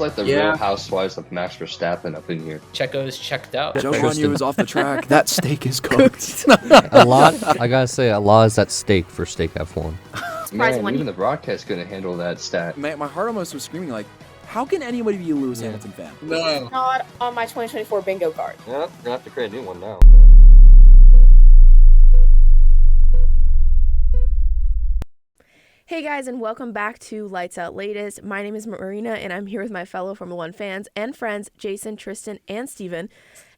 Like the Real Housewives of Max Verstappen up in here. Checo's checked out. Joe Lonyu is off the track. That steak is cooked. I gotta say, a lot is at stake for Steak F1. Man, even the broadcast couldn't handle that stat. Man, my heart almost was screaming like, how can anybody be a Lewis Hamilton fan? No. Not on my 2024 bingo card. Yeah, we're gonna have to create a new one now. Hey guys, and welcome back to Lights Out Latest. My name is Marina, and I'm here with my fellow Formula One fans and friends, Jason, Tristan, and Steven.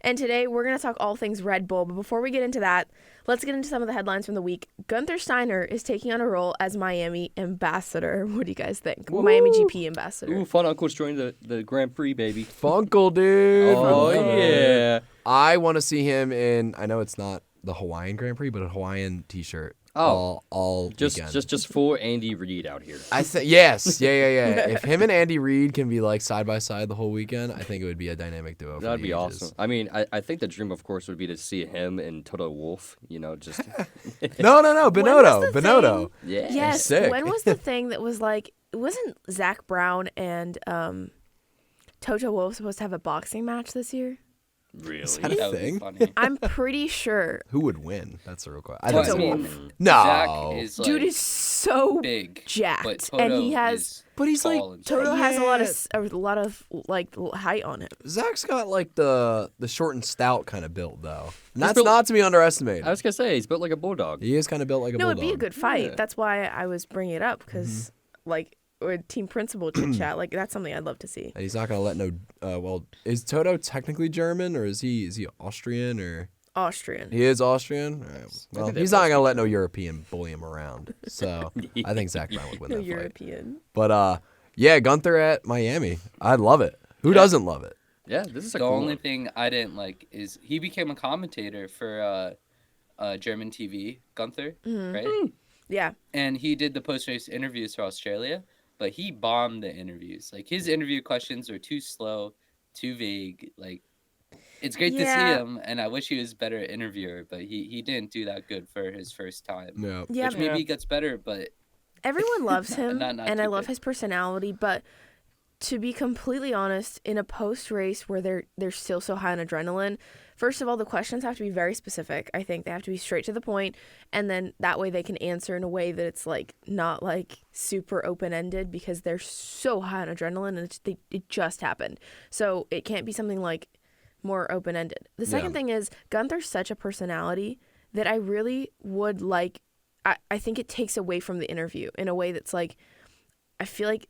And today we're going to talk all things Red Bull. But before we get into that, let's get into some of the headlines from the week. Guenther Steiner is taking on a role as Miami ambassador. What do you guys think? Ooh. Miami GP ambassador. Ooh, Fun Uncle's joining the Grand Prix, baby. Funkle, dude. Oh, yeah. I want to see him in, I know it's not the Hawaiian Grand Prix, but a Hawaiian t-shirt. Oh, all weekend. just for Andy Reid out here. I think yes, yeah. If him and Andy Reid can be like side by side the whole weekend, I think it would be a dynamic duo. That'd be awesome. I mean, I think the dream, of course, would be to see him and Toto Wolff. You know, just no, Binotto. Yeah, yes. Sick. When was the thing that was like? It wasn't Zach Brown and Toto Wolff supposed to have a boxing match this year? Really? Is that a thing? I'm pretty sure. Who would win? That's a real question. Toto Wolff. No. Zach is like Dude is so big, jacked, but Toto and he has. But he's like Toto has Yeah. a lot of like height on him. Zach's got like the short and stout kind of build though. And that's built- not to be underestimated. I was gonna say he's built like a bulldog. He is kind of built like a No, bulldog. it'd be a good fight. Yeah. That's why I was bringing it up because like or team principal chit chat, like that's something I'd love to see. And he's not gonna let no. Well, is Toto technically German or is he Austrian or? Austrian. He is Austrian. All right. Well, he's not gonna let no European bully him around. So I think Zach Brown would win No that fight. European. But yeah, Guenther at Miami. I love it. Who doesn't love it? Yeah, this is a the cool only one. thing I didn't like is he became a commentator for German TV, Guenther, right? Yeah. And he did the post-race interviews for Australia, but he bombed the interviews. Like his interview questions are too slow, too vague. Like it's great to see him, and I wish he was a better interviewer, but he didn't do that good for his first time. No. Yeah. Which maybe he gets better, but Everyone loves him, Not and I too love good. his personality. But to be completely honest, in a post race where they're still so high on adrenaline, first of all, the questions have to be very specific. I think they have to be straight to the point, and then that way they can answer in a way that it's like not like super open ended because they're so high on adrenaline and it just happened. So it can't be something like more open ended. The second thing is Guenther's such a personality that I really would like. I think it takes away from the interview in a way that's like, I feel like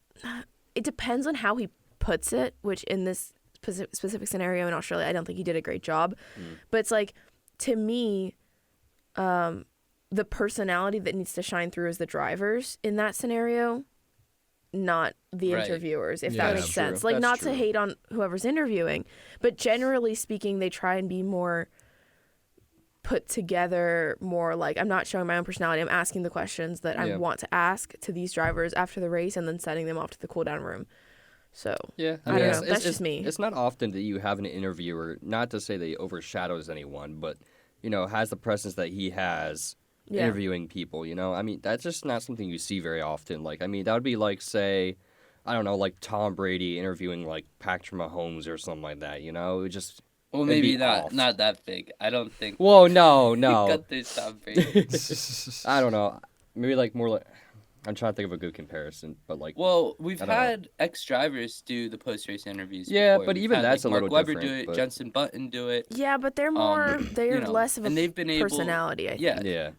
it depends on how he puts it, which in this specific scenario in Australia, I don't think he did a great job. But it's like, to me, the personality that needs to shine through is the drivers in that scenario, not the Right. interviewers, if Yeah, that makes that's sense. true. Like, That's not true. to hate on whoever's interviewing, but generally speaking, they try and be more put together, more like I'm not showing my own personality. I'm asking the questions that I want to ask to these drivers after the race and then sending them off to the cool down room. So Yeah, I don't know. it's- That's it's- just me. It's not often that you have an interviewer, not to say that he overshadows anyone, but you know, has the presence that he has Yeah. interviewing people. You know, I mean, that's just not something you see very often. Like, I mean, that would be like, say, I don't know, like Tom Brady interviewing like Patrick Mahomes or something like that. You know, it just well, it'd maybe be off. not that big. I don't think. Whoa, no. Guenther's Tom Brady. I don't know. Maybe like more like I'm trying to think of a good comparison, but like Well, we've I don't know. had ex-drivers do the post-race interviews. Yeah, before. but We've even had, that's like, a little Mark Webber different, do it, but- Jenson Button do it. yeah, but they're more, they're you know, less of a and they've been able- personality, I think. Yeah, yeah.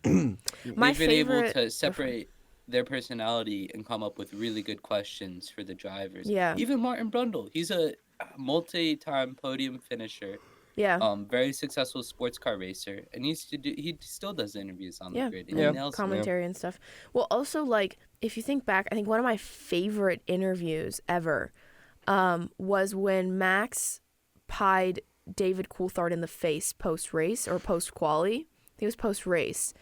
My they've been able favorite- to separate their personality and come up with really good questions for the drivers. Yeah. Even Martin Brundle, he's a multi-time podium finisher. Yeah. Very successful sports car racer, and he still does interviews on Yeah, the grid. and And nails it. commentary and stuff. Well, also, like, if you think back, I think one of my favorite interviews ever was when Max pied David Coulthard in the face post-race or post-quali. I think it was post-race.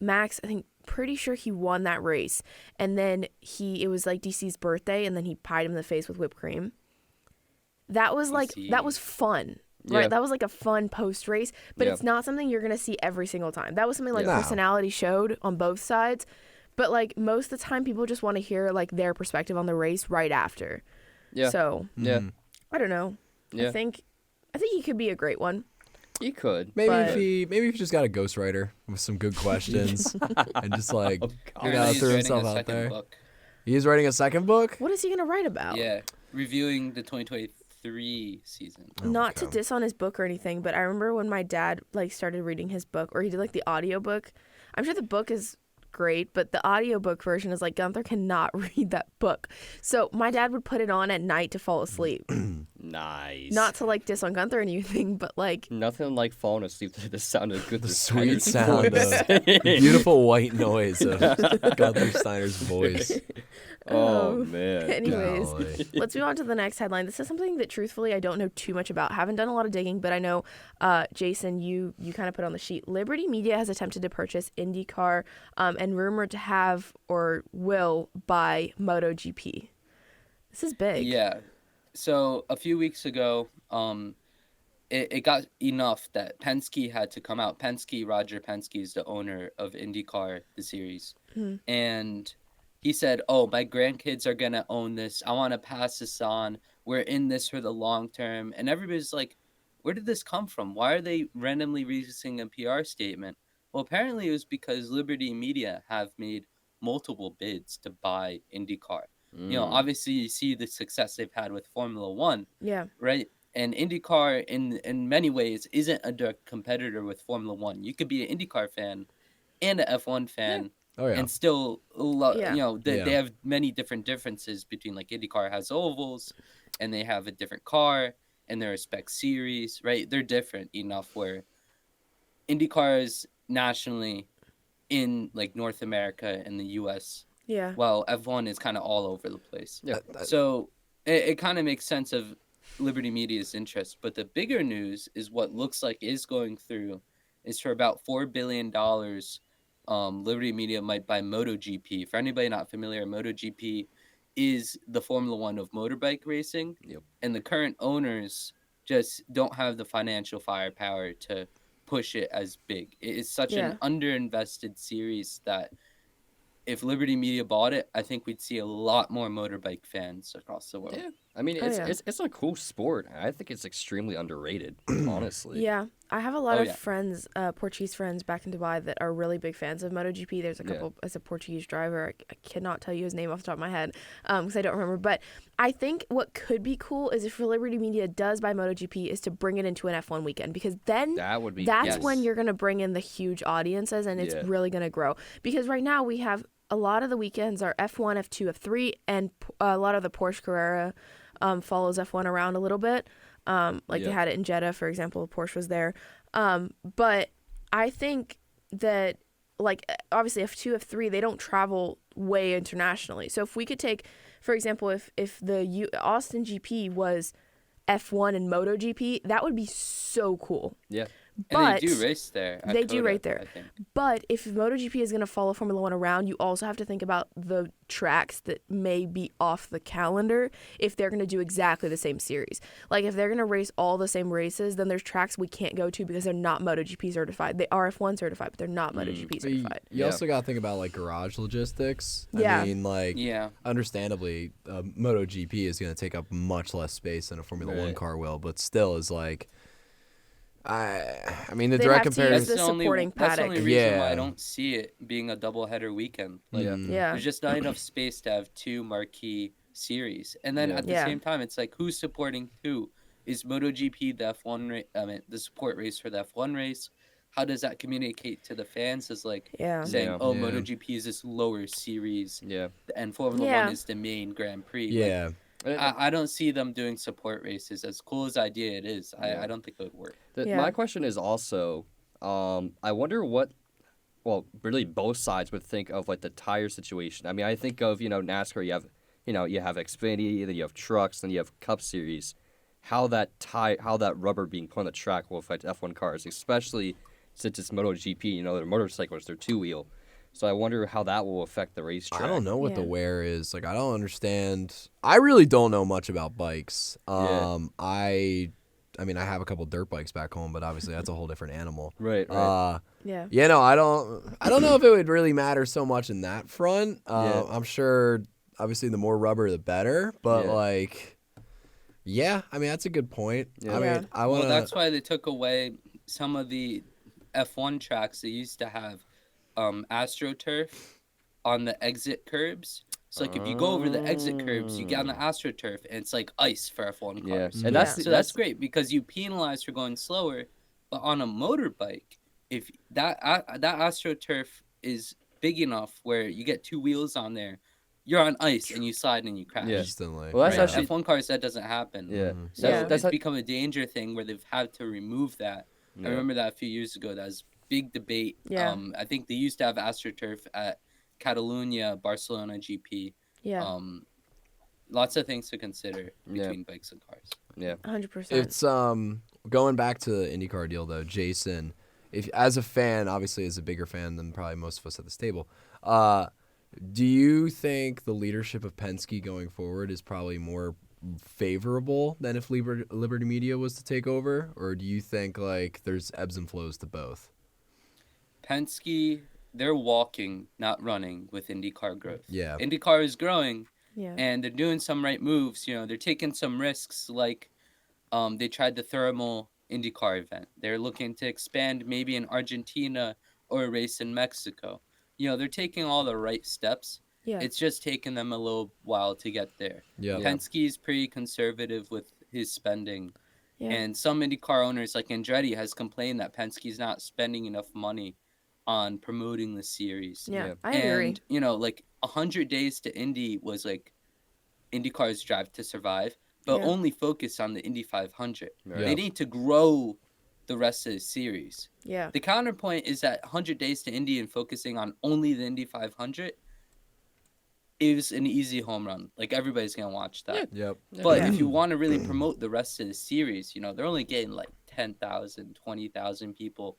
Max, I think, pretty sure he won that race. And then it was like DC's birthday, and then he pied him in the face with whipped cream. That was like, DC. that was fun. Right, Yeah. that was like a fun post race, but Yeah. it's not something you're gonna see every single time. That was something like No. personality showed on both sides, but like most of the time, people just want to hear like their perspective on the race right after. Yeah. So Yeah. I don't know. Yeah. I think he could be a great one. He could. Maybe But- if he just got a ghostwriter with some good questions and just like Apparently he's threw writing himself a out second there. book. He's writing a second book. What is he gonna write about? Yeah, reviewing the 2023 season. Not to okay. diss on his book or anything, but I remember when my dad like started reading his book, or he did like the audiobook. I'm sure the book is great, but the audiobook version is like Guenther cannot read that book. So my dad would put it on at night to fall asleep. Nice. Not to like diss on Guenther or anything, but like Nothing like falling asleep to the sound of good. The sweet sound of the beautiful white noise of Guenther Steiner's voice. Oh man. anyways, Golly. let's move on to the next headline. This is something that truthfully I don't know too much about. Haven't done a lot of digging, but I know Jason, you kind of put on the sheet. Liberty Media has attempted to purchase IndyCar and rumored to have or will buy Moto GP. This is big. Yeah. So a few weeks ago, it got enough that Penske had to come out. Roger Penske is the owner of IndyCar, the series. And he said, oh, my grandkids are going to own this. I want to pass this on. We're in this for the long term. And everybody's like, where did this come from? Why are they randomly releasing a PR statement? Well, apparently it was because Liberty Media have made multiple bids to buy IndyCar. You know, obviously you see the success they've had with Formula One, Yeah. right? And IndyCar, in many ways, isn't a direct competitor with Formula One. You could be an IndyCar fan and an F1 fan, Oh yeah. and still, Yeah. you know, they Yeah. have many differences between, like, IndyCar has ovals, and they have a different car, and they're a spec series, right? They're different enough where IndyCar is nationally in, like, North America and the U.S., Yeah. while F1 is kind of all over the place. Yeah. So it kind of makes sense of Liberty Media's interest. But the bigger news is what looks like is going through is for about $4 billion. Liberty Media might buy Moto GP. For anybody not familiar, Moto GP is the Formula One of motorbike racing. Yep. And the current owners just don't have the financial firepower to push it as big. It is such an underinvested series that if Liberty Media bought it, I think we'd see a lot more motorbike fans across the world. Yeah. I mean, Oh, it's, yeah. it's a cool sport. I think it's extremely underrated, honestly. Yeah, I have a lot Oh, of yeah. friends, Portuguese friends back in Dubai that are really big fans of MotoGP. There's a Yeah. couple as a Portuguese driver. I cannot tell you his name off the top of my head because I don't remember. But I think what could be cool is if Liberty Media does buy MotoGP is to bring it into an F1 weekend, because then That would be. that's yes. when you're going to bring in the huge audiences and it's Yeah. really going to grow. Because right now we have a lot of the weekends are F1, F2, F3, and a lot of the Porsche Carrera follows F1 around a little bit. They Yeah. had it in Jeddah, for example. Porsche was there. But I think that, like, obviously F2, F3, they don't travel way internationally. So if we could take, for example, if the Austin GP was F1 and MotoGP, that would be so cool. Yeah. And But they do race there. at they do COTA, right there. I think. But if MotoGP is going to follow Formula One around, you also have to think about the tracks that may be off the calendar if they're going to do exactly the same series. Like, if they're going to race all the same races, then there's tracks we can't go to because they're not MotoGP certified. They are F1 certified, but they're not MotoGP But certified. you Yeah. also got to think about like garage logistics. Yeah. I mean, like, Yeah. understandably, MotoGP is going to take up much less space than a Formula One Right. car will, but still is like, I mean, the They'd direct have to use comparison. the supporting That's the paddock. only reason why Yeah. I don't see it being a doubleheader weekend. Like, Yeah. Yeah. there's just not enough space to have two marquee series. And then Yeah. at the Yeah. same time, it's like, who's supporting who? Is MotoGP the F1 race? I mean, the support race for the F1 race? How does that communicate to the fans? As like Yeah. saying, Yeah. oh, Yeah. MotoGP is this lower series, Yeah. and Formula Yeah. One is the main Grand Prix. Like, Yeah. I don't see them doing support races. As cool as idea it is, Yeah. I don't think it would work. Yeah. My question is also, I wonder what, well, really both sides would think of like the tire situation. I mean, I think of, NASCAR, you have Xfinity, then you have trucks, then you have Cup Series. How that rubber being put on the track will affect F1 cars, especially since it's MotoGP, they're motorcycles, they're two-wheel. So I wonder how that will affect the racetrack. I don't know what the Yeah. wear is. Like, I don't understand. I really don't know much about bikes. Yeah. I mean, I have a couple dirt bikes back home, but obviously that's a whole different animal. Right. Yeah. Yeah, no, I don't know if it would really matter so much in that front. Yeah. I'm sure, obviously, the more rubber, the better. But Yeah. like, Yeah, I mean that's a good point. Yeah. I mean, Yeah. I want Well, to. that's why they took away some of the F1 tracks. They used to have AstroTurf on the exit curbs. So like if you go over the exit curbs, you get on the AstroTurf, and it's like ice for F1 Yeah, cars. and Yeah. So that's great because you penalize for going slower. But on a motorbike, if that AstroTurf is big enough where you get two wheels on there, you're on ice and you slide and you crash. Yeah. Instantly. Well, that's Right? actually F1 cars that doesn't happen. yeah. Mhm. So Yeah. That's it's become a danger thing where they've had to remove that. yeah. I remember that a few years ago. That was big debate. Yeah. I think they used to have AstroTurf at Catalunya, Barcelona GP. Yeah. Lots of things to consider Yeah. between bikes and cars. Yeah. 100%. It's going back to the IndyCar deal though, Jason. If as a fan, obviously as a bigger fan than probably most of us at this table, do you think the leadership of Penske going forward is probably more favorable than if Liberty Media was to take over, or do you think like there's ebbs and flows to both? Penske, they're walking, not running with IndyCar growth. Yeah. IndyCar is growing, yeah. and they're doing some right moves. You know, they're taking some risks, like they tried the thermal IndyCar event. They're looking to expand maybe in Argentina or a race in Mexico. You know, they're taking all the right steps. Yeah. It's just taken them a little while to get there. Yeah. Penske's pretty conservative with his spending. Yeah. And some IndyCar owners, like Andretti, has complained that Penske's not spending enough money on promoting the series. Yeah. Yeah. I agree. And, you know, like 100 Days to Indy was like IndyCar's drive to survive, but Yeah. only focus on the Indy 500. Right. They need to grow the rest of the series. Yeah. The counterpoint is that 100 Days to Indy and focusing on only the Indy 500 is an easy home run. Like, everybody's going to watch that. Yep. But Yeah. if you want to really promote the rest of the series, you know, they're only getting like 10,000, 20,000 people,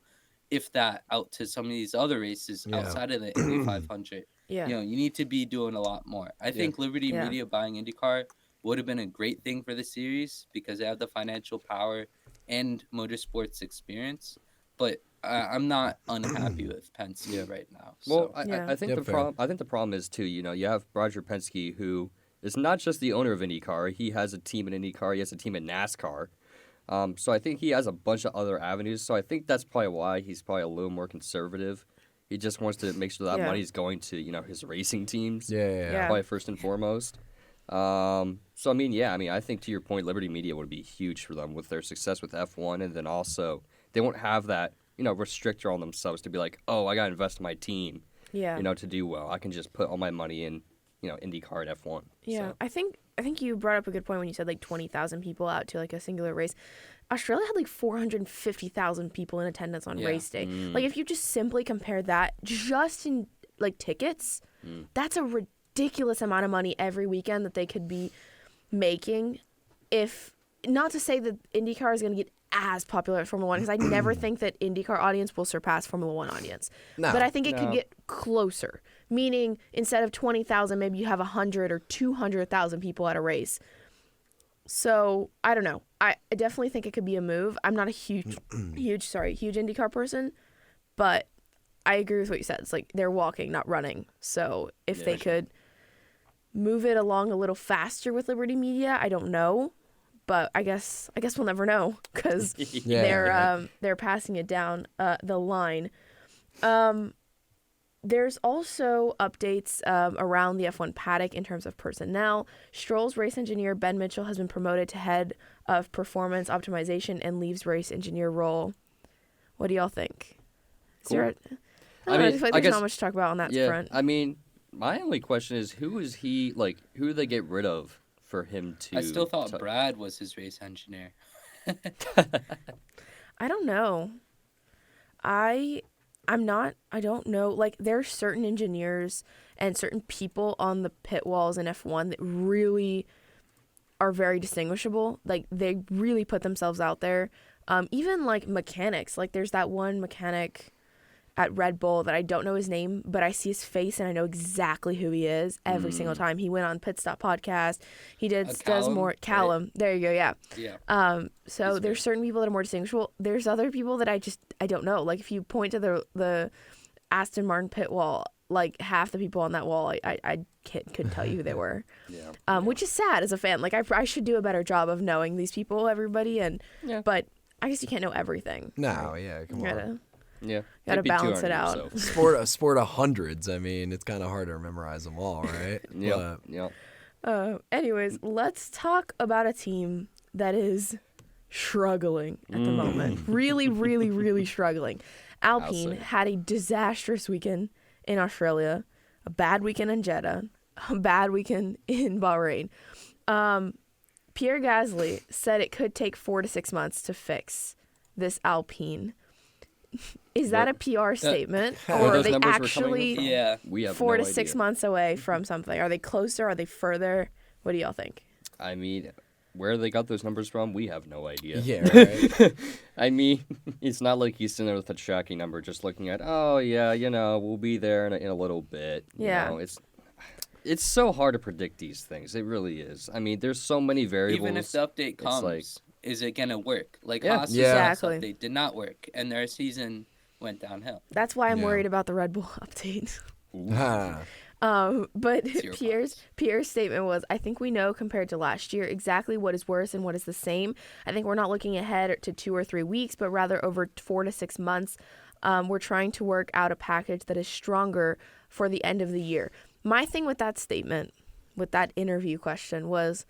if that, out to some of these other races Yeah. outside of the Indy 500. Yeah. You know, you need to be doing a lot more. I think Liberty Yeah. Media buying IndyCar would have been a great thing for the series because they have the financial power and motorsports experience. But I'm not unhappy with Penske right now. Well, So. Yeah. I think Yeah, the fair. problem. I think the problem is too. You know, you have Roger Penske, who is not just the owner of IndyCar. He has a team in IndyCar. He has a team in NASCAR. So I think he has a bunch of other avenues. So I think that's probably why he's probably a little more conservative. He just wants to make sure that Yeah. money's going to his racing teams. Yeah. Yeah. Probably first and foremost. So I mean, I think to your point, Liberty Media would be huge for them with their success with F1, and then also they won't have that restrictor on themselves to be like, oh, I got to invest in my team, Yeah. to do well. I can just put all my money in, IndyCar and F1. Yeah, So, I think you brought up a good point when you said like 20,000 people out to like a singular race. Australia had like 450,000 people in attendance on Yeah. race day. Like if you just simply compare that just in like tickets, that's a ridiculous amount of money every weekend that they could be making. If not to say that IndyCar is going to get as popular as Formula One, because I never think that IndyCar audience will surpass Formula One audience. No. But I think it could No. get closer. Meaning, instead of 20,000, maybe you have 100 or 200,000 people at a race. So I don't know. I definitely think it could be a move. I'm not a huge IndyCar person, but I agree with what you said. It's like they're walking, not running. So if they could move it along a little faster with Liberty Media, I don't know. But I guess we'll never know because they're passing it down the line. There's also updates around the F1 paddock in terms of personnel. Stroll's race engineer Ben Mitchell has been promoted to head of performance optimization and leaves race engineer role. What do y'all think? Cool. I feel like I there's guess- not much to talk about on that yeah. front. I mean, my only question is, who do they get rid of for him to? I still thought Brad was his race engineer. I don't know. I don't know. Like, there are certain engineers and certain people on the pit walls in F1 that really are very distinguishable. Like, they really put themselves out there. Even, like, mechanics. Like, there's that one mechanic at Red Bull that I don't know his name, but I see his face and I know exactly who he is every single time. He went on Pit Stop Podcast. He does more... Callum. Right? There you go, yeah. Yeah. So there's certain people that are more distinguishable. There's other people that I don't know. Like if you point to the Aston Martin pit wall, like half the people on that wall, I couldn't tell you who they were. Yeah. Which is sad as a fan. Like I should do a better job of knowing these people, everybody, but I guess you can't know everything. No, yeah, come on. Yeah. Gotta Can't be too balance hard it on out. yourself. A sport of hundreds. I mean, it's kind of hard to memorize them all, right? Yep. Yep. Anyways, let's talk about a team that is struggling at the moment. Really, really, really struggling. Alpine had a disastrous weekend in Australia, a bad weekend in Jeddah, a bad weekend in Bahrain. Pierre Gasly said it could take 4 to 6 months to fix this Alpine. Is that a PR statement, or are they actually we have 4 no to 6 idea. months away from something? Are they closer? Are they further? What do y'all think? I mean, where they got those numbers from, we have no idea. Yeah, right. I mean, it's not like he's sitting there with a tracking number just looking at, oh, yeah, we'll be there in a little bit. Yeah. It's so hard to predict these things. It really is. I mean, there's so many variables. Even if the update comes, like, is it going to work? Like, Yeah. Haas's Exactly. update did not work, and their season went downhill. That's why I'm Yeah. worried about the Red Bull update. Ah. But It's your Pierre's statement was, I think we know compared to last year exactly what is worse and what is the same. I think we're not looking ahead to 2 or 3 weeks, but rather over 4 to 6 months. We're trying to work out a package that is stronger for the end of the year. My thing with that statement, with that interview question, was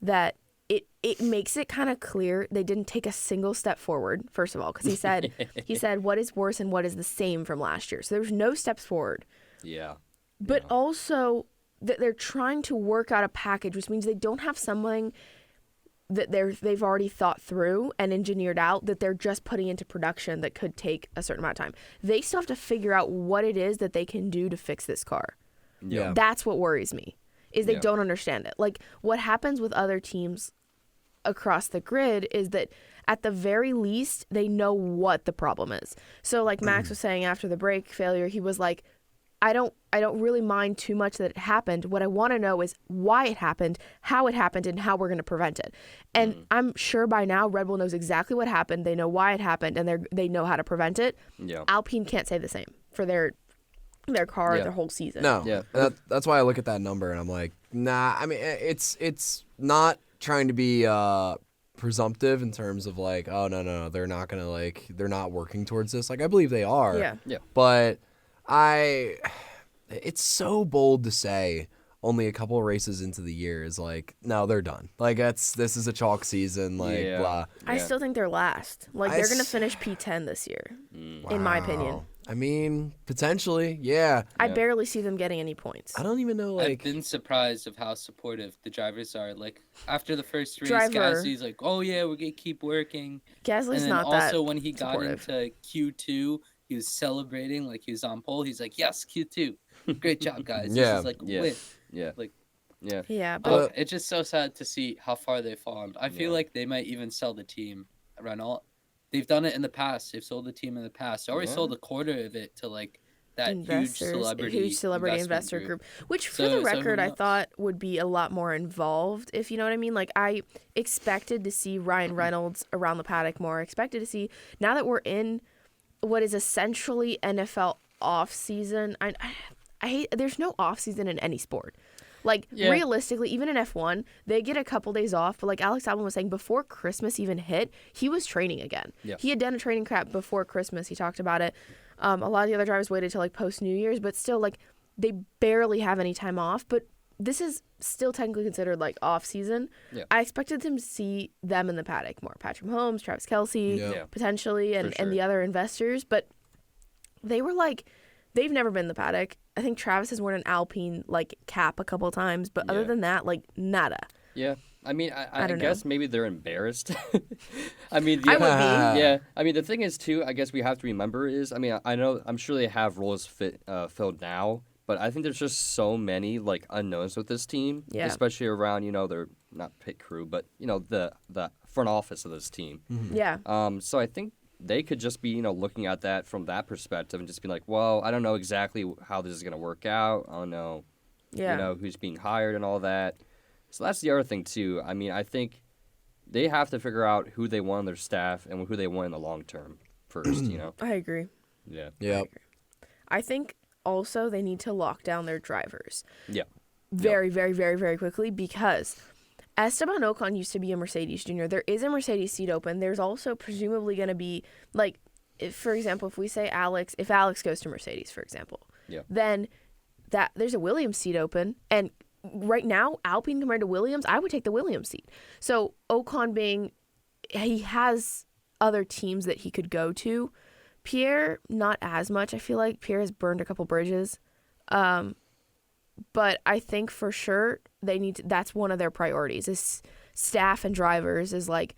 that it makes it kind of clear they didn't take a single step forward, first of all, because he said what is worse and what is the same from last year. So there's no steps forward. Yeah. But also that they're trying to work out a package, which means they don't have something that they've already thought through and engineered out that they're just putting into production that could take a certain amount of time. They still have to figure out what it is that they can do to fix this car. Yeah. That's what worries me, is they Yeah. don't understand it. Like, what happens with other teams across the grid is that at the very least, they know what the problem is. So like Max was saying after the brake failure, he was like, I don't really mind too much that it happened. What I want to know is why it happened, how it happened, and how we're going to prevent it. And I'm sure by now Red Bull knows exactly what happened. They know why it happened, and they know how to prevent it. Yeah. Alpine can't say the same for their car, Yeah. their whole season. No, Yeah. that's why I look at that number and I'm like, nah. I mean, it's not trying to be presumptive in terms of like, oh no, they're not working towards this. Like, I believe they are. Yeah. But it's so bold to say only a couple of races into the year is like, no, they're done. Like, this is a chalk season. Like, Yeah. blah. I still think they're last. Like, they're going to finish P10 this year, in my opinion. Wow. I mean, potentially, yeah. I barely see them getting any points. I don't even know, I've like, been surprised of how supportive the drivers are. Like, after the first race, Driver. Gasly's like, oh yeah, we're going to keep working. Gasly's And then not that also when he got supportive. into Q2, he was celebrating like he was on pole. He's like, yes, Q2. Great job, guys. Yeah. This is like a Yeah. win. Yeah. Like, Yeah. Yeah, Oh, but it's just so sad to see how far they've fallen. I feel Yeah. like they might even sell the team, Renault. They've done it in the past. They've sold the team in the past. They already Yeah. sold a quarter of it to like that investors, huge celebrity investor investment group, which for So- the so who record, I knows? thought would be a lot more involved, if you know what I mean. Like, I expected to see Ryan Reynolds around the paddock more. I expected to see, now that we're in what is essentially NFL off season, I hate, there's no off season in any sport. Like, Yeah. realistically, even in F1, they get a couple days off. But like Alex Albon was saying, before Christmas even hit, he was training again. Yeah. He had done a training camp before Christmas. He talked about it. A lot of the other drivers waited till like post New Year's, but still, like, they barely have any time off. But this is still technically considered like off season. Yeah. I expected to see them in the paddock more. Patrick Mahomes, Travis Kelce, Yeah. Yeah. potentially, and sure. the other investors. But they were like, they've never been in the paddock. I think Travis has worn an Alpine like cap a couple times, but other Yeah. than that, like, nada. Yeah. I mean, I don't know. guess maybe they're embarrassed. I mean, I would be. Yeah. I mean, the thing is, too, I guess we have to remember is, I mean, I'm sure they have roles filled now, but I think there's just so many, like, unknowns with this team, Yeah. especially around, their, not pit crew, but, the front office of this team. Yeah. So I think they could just be, looking at that from that perspective and just be like, well, I don't know exactly how this is going to work out. I don't know, Yeah. who's being hired and all that. So that's the other thing, too. I mean, I think they have to figure out who they want on their staff and who they want in the long term first, I agree. Yeah. Yep. I think also they need to lock down their drivers. Yeah. Very, very, very, very quickly, because Esteban Ocon used to be a Mercedes junior. There is a Mercedes seat open. There's also presumably going to be, like, for example, if we say if Alex goes to Mercedes, for example, then there's a Williams seat open. And right now, Alpine compared to Williams, I would take the Williams seat. So Ocon he has other teams that he could go to. Pierre, not as much. I feel like Pierre has burned a couple bridges. But I think for sure that's one of their priorities is staff and drivers is like,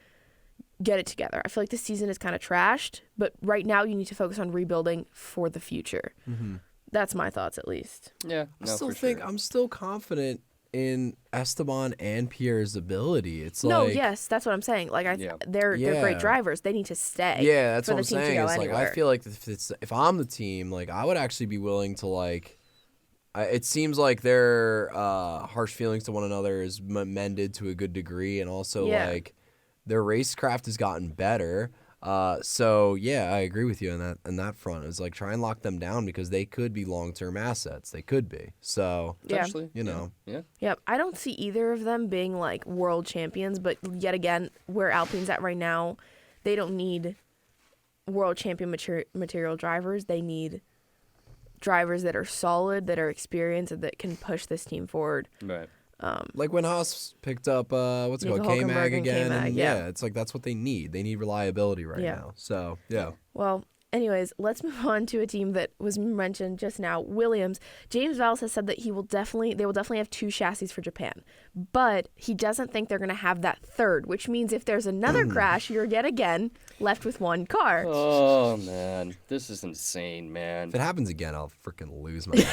get it together. I feel like the season is kind of trashed, but right now you need to focus on rebuilding for the future. Mm-hmm. That's my thoughts, at least. Yeah. I'm still confident in Esteban and Pierre's ability. It's yes, that's what I'm saying. Like they're great drivers. They need to stay. Yeah, that's what I'm team saying. To go it's anywhere. like I feel like if I'm the team, like I would actually be willing to like. It seems like their harsh feelings to one another is mended to a good degree, and also like their racecraft has gotten better. So yeah, I agree with you on that front. It's like try and lock them down because they could be long-term assets. They could be. So you know, yeah. I don't see either of them being like world champions, but yet again, where Alpine's at right now, they don't need world champion material drivers. They need drivers that are solid, that are experienced, and that can push this team forward. Right. Like when Haas picked up Nico K-Mag again, K-Mag, and it's like that's what they need. They need reliability right now. So yeah. Well, anyways, let's move on to a team that was mentioned just now, Williams. James Vowles has said that they will definitely have 2 chassis for Japan, but he doesn't think they're going to have that third, which means if there's another crash, you're yet again left with 1 car. Oh man, this is insane, man. If it happens again, I'll freaking lose my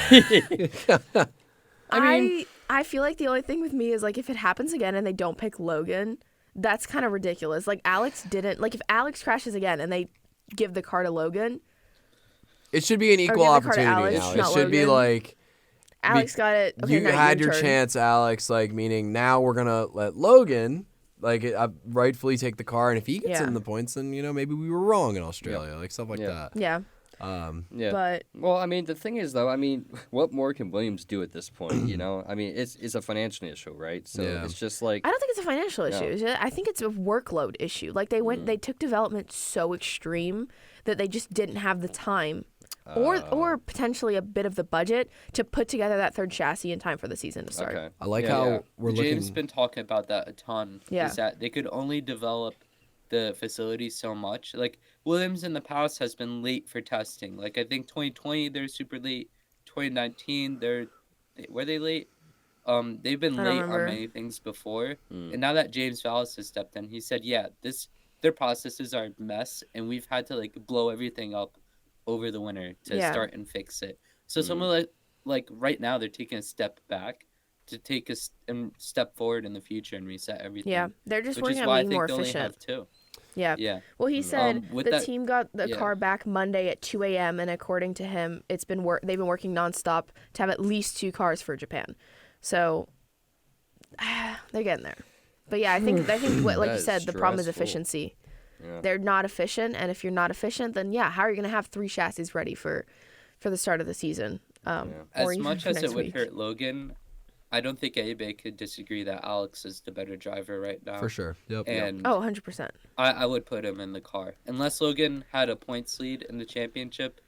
mind. I feel like the only thing with me is like if it happens again and they don't pick Logan, that's kind of ridiculous. Like Alex didn't, like if Alex crashes again and they give the car to Logan, it should be an equal opportunity now. It should be like Alex got it. Okay, you had your chance, Alex. Like meaning now we're gonna let Logan rightfully take the car, and if he gets in the points, then maybe we were wrong in Australia, like stuff like that. Yeah. But well, I mean, the thing is, though, I mean, what more can Williams do at this point? I mean, it's a financial issue, right? So it's just like I don't think it's a financial issue. I think it's a workload issue. Like they took development so extreme that they just didn't have the time, or potentially a bit of the budget to put together that third chassis in time for the season to start. Okay. I like how we're looking. James been talking about that a ton. Yeah. Is that they could only develop the facility so much. Like Williams in the past has been late for testing. Like I think 2020 they're super late. 2019 were they late? They've been late on many things before. And now that James Vowles has stepped in, he said, their processes are a mess, and we've had to like blow everything up over the winter to start and fix it. So someone like right now they're taking a step back to take a step forward in the future and reset everything. Yeah, they're just which working is on why being I think more they only efficient. have 2. Yeah. Yeah. Well, he said the team got the yeah. car back Monday at 2 a.m. and according to him, they've been working nonstop to have at least 2 cars for Japan. So they're getting there. But yeah, I think what, like you said, the problem is efficiency. Yeah. They're not efficient, and if you're not efficient, then how are you going to have 3 chassis ready for the start of the season? As much as it would hurt Logan, I don't think anybody could disagree that Alex is the better driver right now. For sure. Yep. And 100%. I would put him in the car. Unless Logan had a points lead in the championship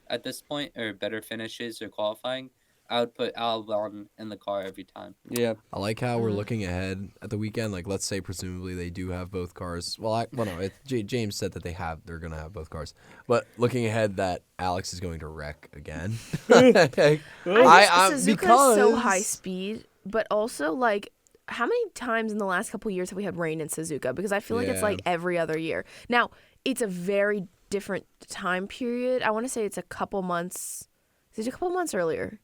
at this point, or better finishes or qualifying, I would put Albon in the car every time. Yeah. I like how we're looking ahead at the weekend. Like, let's say presumably they do have both cars. Well, James said that they're going to have both cars. But looking ahead that Alex is going to wreck again. Suzuka because is so high speed, but also like how many times in the last couple of years have we had rain in Suzuka? Because I feel like it's like every other year. Now, it's a very different time period. I want to say it's a couple months. Is it a couple months earlier?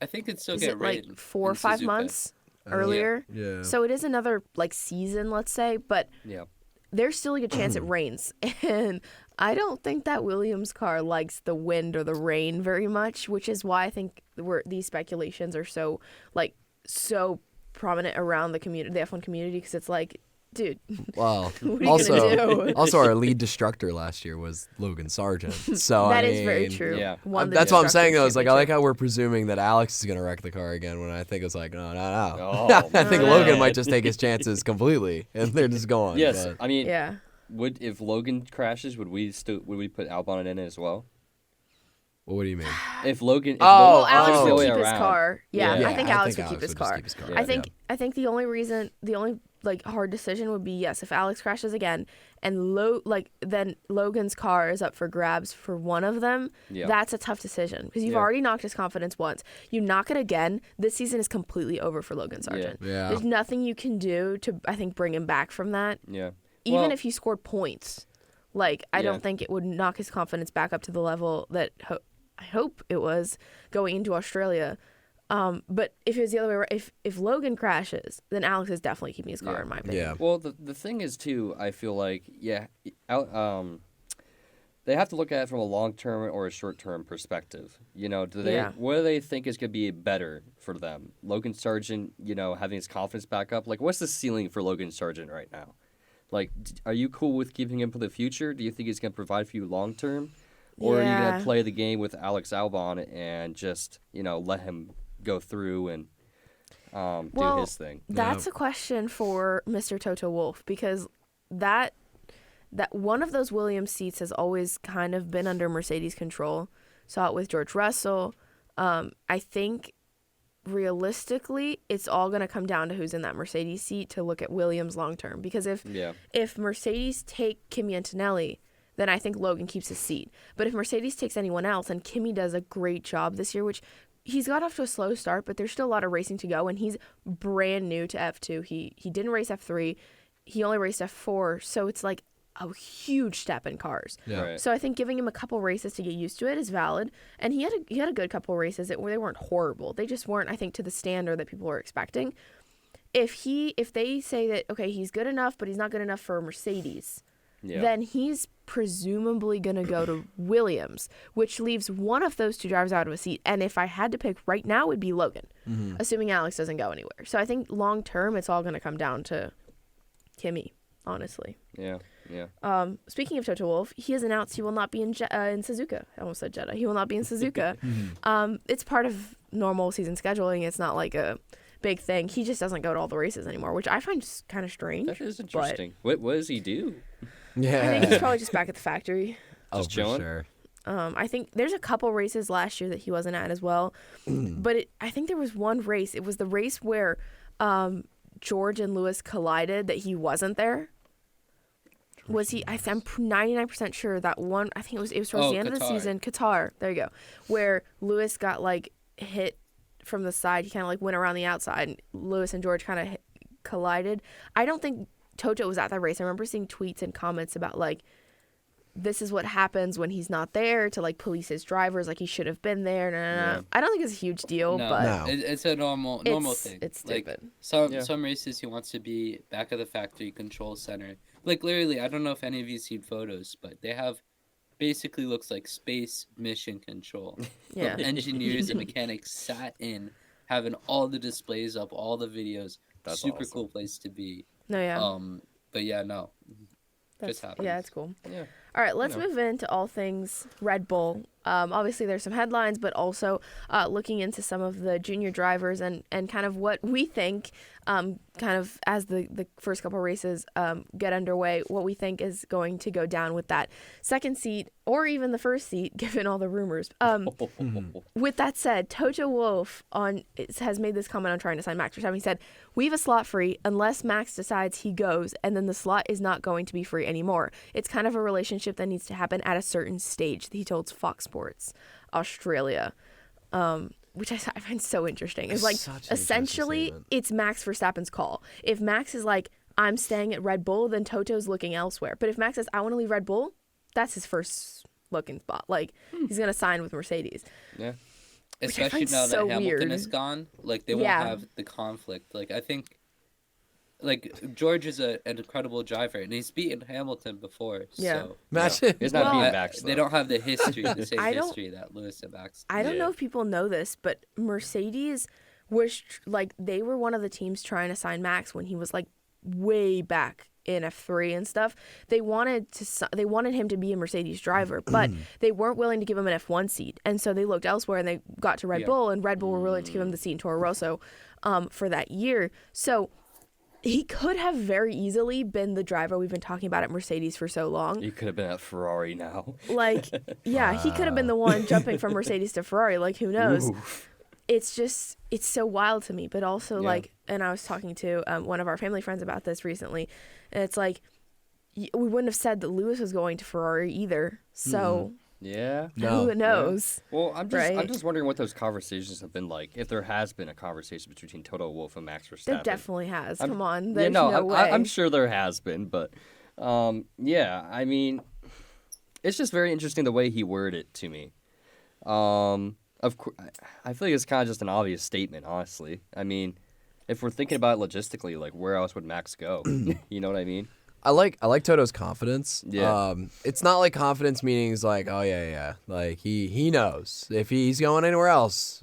I think it still Is get it rain like 4 or 5 Suzuka. months earlier? Yeah. So it is another like season, let's say, but there's still a good chance it rains. And I don't think that Williams car likes the wind or the rain very much, which is why I think these speculations are so prominent around the community, the F1 community, because it's like dude. Well, What are you gonna do? also our lead destructor last year was Logan Sargent. So That I is very mean, true. Yeah. Won the That's what I'm saying though. Destructors Is like I like Championship. how we're presuming that Alex is gonna wreck the car again. When I think it's like no. Oh, I think man. Logan might just take his chances completely, and they're just going. Yes, but- I mean, Yeah. if Logan crashes, would we put Albon in it as well? Well, what do you mean? If Logan, if Oh, Well, Logan, Alex it's the would other keep way his around. car. Yeah, Yeah. I think Alex would keep his would just car. keep his car. Yeah. I think the only like hard decision would be yes, if Alex crashes again and then Logan's car is up for grabs for one of them. Yeah. That's a tough decision because you've Yeah. already knocked his confidence once. You knock it again, this season is completely over for Logan Sargent. Yeah. There's nothing you can do to I think bring him back from that. Yeah. Even Well, if he scored points, like I Yeah. don't think it would knock his confidence back up to the level that I hope it was going into Australia. But if it was the other way around, if Logan crashes, then Alex is definitely keeping his car, Yeah. in my opinion. Yeah. Well, the thing is too, I feel like they have to look at it from a long term or a short term perspective. You know, Yeah. what do they think is going to be better for them? Logan Sargent, having his confidence back up. Like, what's the ceiling for Logan Sargent right now? Like, are you cool with keeping him for the future? Do you think he's going to provide for you long term? Or are you going Yeah. to play the game with Alex Albon and just, let him go through and Well, do his thing? That's a question for Mr. Toto Wolff because that one of those Williams seats has always kind of been under Mercedes control. Saw it with George Russell. I think realistically, it's all going to come down to who's in that Mercedes seat to look at Williams long term. Because if Mercedes take Kimi Antonelli, then I think Logan keeps his seat. But if Mercedes takes anyone else, and Kimi does a great job this year, which he's got off to a slow start, but there's still a lot of racing to go, and he's brand new to F2. He didn't race F3. He only raced F4, so it's like a huge step in cars. Yeah. Right. So I think giving him a couple races to get used to it is valid, and he had a good couple races. They weren't horrible. They just weren't, I think, to the standard that people were expecting. If they say that okay, he's good enough, but he's not good enough for Mercedes, Yeah. then he's presumably going to go to Williams, which leaves one of those two drivers out of a seat. And if I had to pick right now, it would be Logan, assuming Alex doesn't go anywhere. So I think long term, it's all going to come down to Kimi, honestly. Yeah. Speaking of Toto Wolff, he has announced he will not be in Suzuka. I almost said Jeddah. He will not be in Suzuka. It's part of normal season scheduling. It's not like a big thing. He just doesn't go to all the races anymore, which I find kind of strange. That is interesting. What does he do? Yeah. I think he's probably just back at the factory. oh, just for chilling? sure. I think there's a couple races last year that he wasn't at as well, but I think there was one race. It was the race where George and Lewis collided that he wasn't there. Was he? I'm 99% sure that one. I think it was towards the end of the Qatar. season. Qatar. There you go. Where Lewis got like hit from the side. He kind of like went around the outside. And Lewis and George kind of collided. I don't think Toto was at that race. I remember seeing tweets and comments about like, this is what happens when he's not there to like police his drivers. Like he should have been there. Yeah. I don't think it's a huge deal, but No. It's a normal thing. It's like stupid. some races he wants to be back of the factory control center. Like literally, I don't know if any of you seen photos, but they have basically looks like space mission control. Yeah. Engineers and mechanics sat in, having all the displays up, all the videos. That's Super awesome. cool place to be. No, yeah. But yeah, no. That's, happens. yeah, it's cool. Yeah. All right, let's move into all things Red Bull. Obviously, there's some headlines, but also looking into some of the junior drivers and kind of what we think, kind of as the first couple races get underway, what we think is going to go down with that second seat or even the first seat, given all the rumors. With that said, Toto Wolff has made this comment on trying to sign Max Verstappen. He said, "We have a slot free unless Max decides he goes, and then the slot is not going to be free anymore. It's kind of a relationship that needs to happen at a certain stage," he told Fox Sports Australia, which I find so interesting. It's like Such an interesting essentially statement. it's Max Verstappen's call. If Max is like, "I'm staying at Red Bull," then Toto's looking elsewhere. But if Max says, "I want to leave Red Bull," that's his first looking spot. Like he's gonna sign with Mercedes. Yeah. Which I Especially find now that so Hamilton weird. is gone, like they won't Yeah. have the conflict. Like I think, like George is an incredible driver, and he's beaten Hamilton before. Yeah. So, Imagine. It's not Well, being I- Max. they though. don't have the history, the same I don't- history that Lewis and Max. I don't Yeah. know if people know this, but Mercedes was like they were one of the teams trying to sign Max when he was like way back in F3 and stuff. They wanted him to be a Mercedes driver, but they weren't willing to give him an F1 seat, and so they looked elsewhere and they got to Red Bull, and Red Bull were willing to give him the seat in Toro Rosso for that year. So he could have very easily been the driver we've been talking about at Mercedes for so long. He could have been at Ferrari now. Like, yeah, he could have been the one jumping from Mercedes to Ferrari. Like, who knows? Oof. It's so wild to me. But also, like, and I was talking to one of our family friends about this recently, and it's like, we wouldn't have said that Lewis was going to Ferrari either. So, Yeah. who knows? Yeah. Well, I'm Right? just wondering what those conversations have been like. If there has been a conversation between Toto Wolff and Max Verstappen. There definitely has. I'm- Come on. Yeah, There's no, no way. I'm sure there has been, but yeah, I mean, it's just very interesting the way he worded it to me. Of course, I feel like it's kind of just an obvious statement, honestly. I mean, if we're thinking about it logistically, like where else would Max go? You know what I mean? I like Toto's confidence. Yeah. It's not like confidence meaning he's like, oh yeah. Like he knows if he's going anywhere else,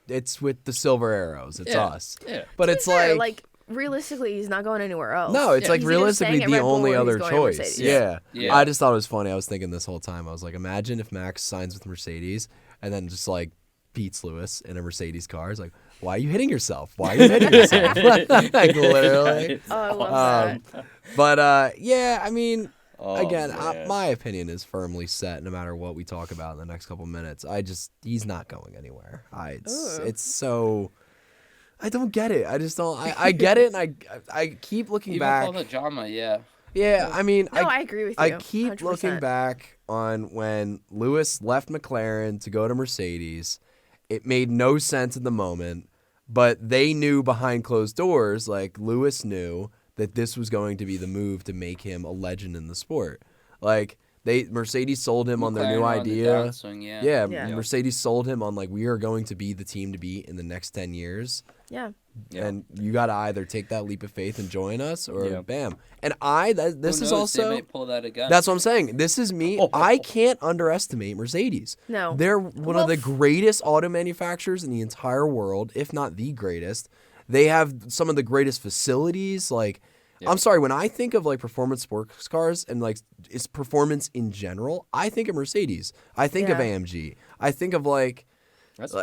it's with the silver arrows. It's us. Yeah. But To be it's fair, like realistically, he's not going anywhere else. no, it's like He's either realistically staying at the Red Bull only or he's other going to choice. Mercedes. Yeah. Yeah. I just thought it was funny. I was thinking this whole time. I was like, imagine if Max signs with Mercedes and then just like beats Lewis in a Mercedes car. It's like, why are you hitting yourself? Why are you hitting yourself? Like literally. Oh, I love that. But yeah, I mean, Oh, again, man. my opinion is firmly set. No matter what we talk about in the next couple minutes, he's not going anywhere. It's so. I don't get it. I just don't. I get it, and I keep looking Even back. all the drama, yeah. Yeah, I mean, No, I agree with you. I keep 100%. looking back on when Lewis left McLaren to go to Mercedes. It made no sense at the moment, but they knew behind closed doors, like Lewis knew that this was going to be the move to make him a legend in the sport. Like Mercedes sold him on their new McLaren on the idea. downswing, Yeah, Yeah. Mercedes sold him on like we are going to be the team to beat in the next 10 years. Yeah. Yeah. And you got to either take that leap of faith and join us or Yeah. bam. And this Who is knows, also they might pull that again. that's what I'm saying. This is me. I can't underestimate Mercedes. No. They're one of the greatest auto manufacturers in the entire world, if not the greatest. They have some of the greatest facilities. Like, I'm sorry, when I think of like performance sports cars and like its performance in general, I think of Mercedes. I think of Yeah. AMG. I think of like. That's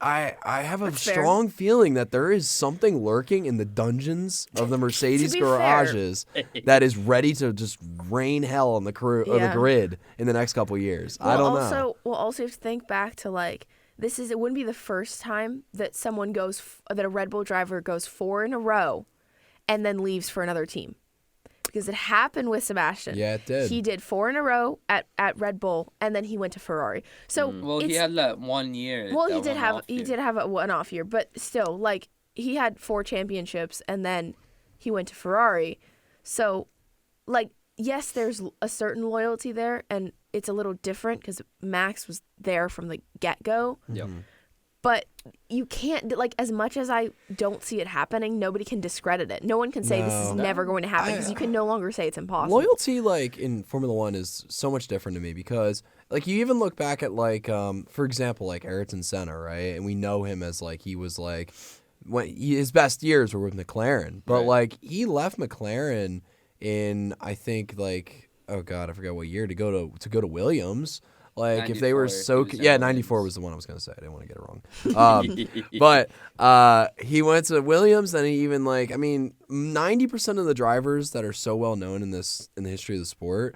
I have a That's fair. strong feeling that there is something lurking in the dungeons of the Mercedes be fair- garages that is ready to just rain hell on the crew or the Yeah. grid in the next couple of years. I don't know. We'll also have to think back to like it wouldn't be the first time that someone that a Red Bull driver goes 4 in a row and then leaves for another team. Because it happened with Sebastian. Yeah, it did. He did 4 in a row at Red Bull, and then he went to Ferrari. So Well, he had that 1 year. well, that he did one have off he year. did have a one-off year, but still, like he had 4 championships, and then he went to Ferrari. So, like, yes, there's a certain loyalty there, and it's a little different because Max was there from the get-go. Yep. But you can't, like, as much as I don't see it happening, nobody can discredit it. No one can say this is No. never going to happen because you can no longer say it's impossible. Loyalty, like in Formula One, is so much different to me because, like, you even look back at like, for example, like Ayrton Senna, right? And we know him as like he was like his best years were with McLaren, but Right. like he left McLaren in I think like oh god I forgot what year to go to Williams. Like if they were 94, so he was in 94 Williams. was the one I was gonna say. I didn't want to get it wrong. But he went to Williams, and he even like 90% of the drivers that are so well known in the history of the sport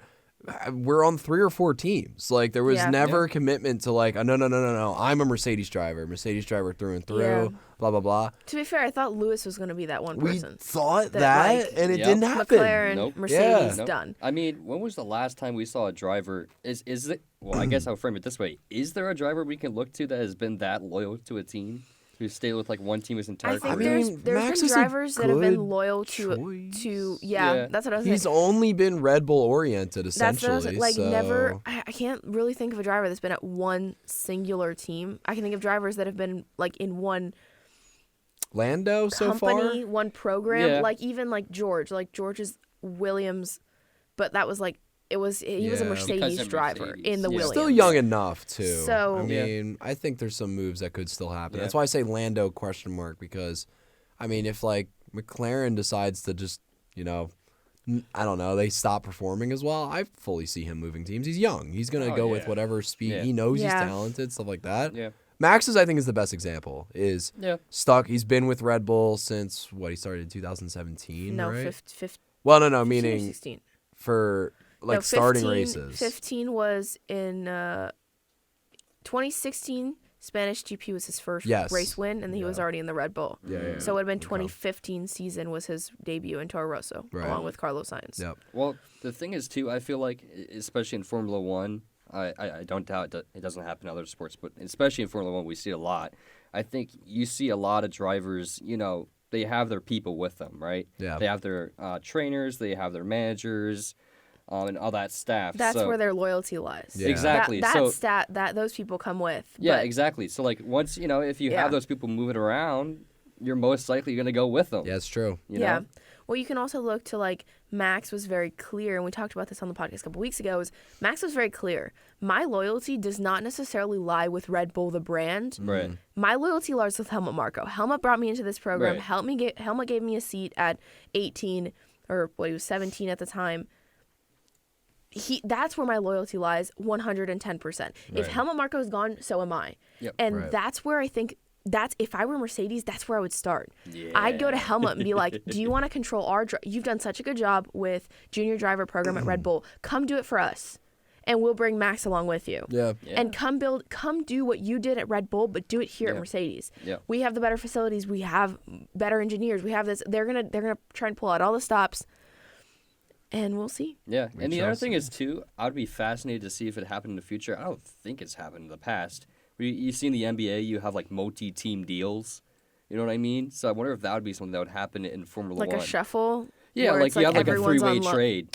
were on 3 or 4 teams. Like there was Yeah. never a commitment to like no. I'm a Mercedes driver through and through. Yeah. Blah blah blah. To be fair, I thought Lewis was going to be that one We person. thought that, that, like, and it Yep. didn't happen. McLaren, Nope. Mercedes, Yeah. done. I mean, when was the last time we saw a driver? Is it? Well, I guess I'll frame it this way: is there a driver we can look to that has been that loyal to a team, who stayed with like one team his entire I think career? there's Max been is a drivers that have been good loyal choice. to Yeah. that's what I was He's saying. only been Red Bull oriented That's essentially. what I was like. so. Never. I can't really think of a driver that's been at one singular team. I can think of drivers that have been like in one Lando so company, far. one program. Yeah. Like even like George. Like George's Williams, but that was like he was a Yeah. Because Mercedes of driver Mercedes. in the Yeah. Williams. Still young enough too. So- I Yeah. mean, I think there's some moves that could still happen. Yeah. That's why I say Lando question mark because, I mean, if like McLaren decides to just I don't know, they stop performing as well, I fully see him moving teams. He's young. He's going to go with whatever speed. Yeah. He knows Yeah. he's talented, stuff like that. Yeah. Max I think is the best example. Is stuck. He's been with Red Bull since he started in 2017, No, right? 15 Well, no, 15 or meaning 16. for No, starting 15 races. 15 was in 2016. Spanish GP was his first Yes. race win, and he was already in the Red Bull. Yeah. So it would have been 2015 season was his debut in Toro Rosso, Right. along with Carlos Sainz. Yep. Well, the thing is, too, I feel like, especially in Formula One, I don't doubt it doesn't happen in other sports, but especially in Formula One, we see it a lot. I think you see a lot of drivers, they have their people with them, right? Yeah. They have their trainers, they have their managers, and all that staff. That's so, where their loyalty lies. Yeah. Exactly. That So- stat that those people come with. Yeah, but exactly. So, like, once, if you Yeah. have those people moving around, you're most likely going to go with them. Yeah, it's true. You yeah. know? Well, you can also look to Max was very clear, and we talked about this on the podcast a couple weeks ago. Is Max was very clear. My loyalty does not necessarily lie with Red Bull, the brand. Right. My loyalty lies with Helmut Marko. Helmut brought me into this program. Right. Helmut gave me a seat at 18, or he was 17 at the time. That's where my loyalty lies, 110%. If Right. Helmut Marko is gone, so am I. Yep. And Right. that's where I think. If I were Mercedes, that's where I would start. Yeah. I'd go to Helmut and be like, do you want to control you've done such a good job with junior driver program at Red Bull. Come do it for us. And we'll bring Max along with you. Yeah. Yeah. And come do what you did at Red Bull, but do it here at Yeah. Mercedes. Yeah. We have the better facilities. We have better engineers. We have this. They're gonna try and pull out all the stops. And we'll see. Yeah, We and the shall other thing see. is, too, I would be fascinated to see if it happened in the future. I don't think it's happened in the past. You see in the NBA, you have, multi-team deals. You know what I mean? So I wonder if that would be something that would happen in Formula Like One. a shuffle. Yeah, where like it's you have, a everyone's three-way on trade.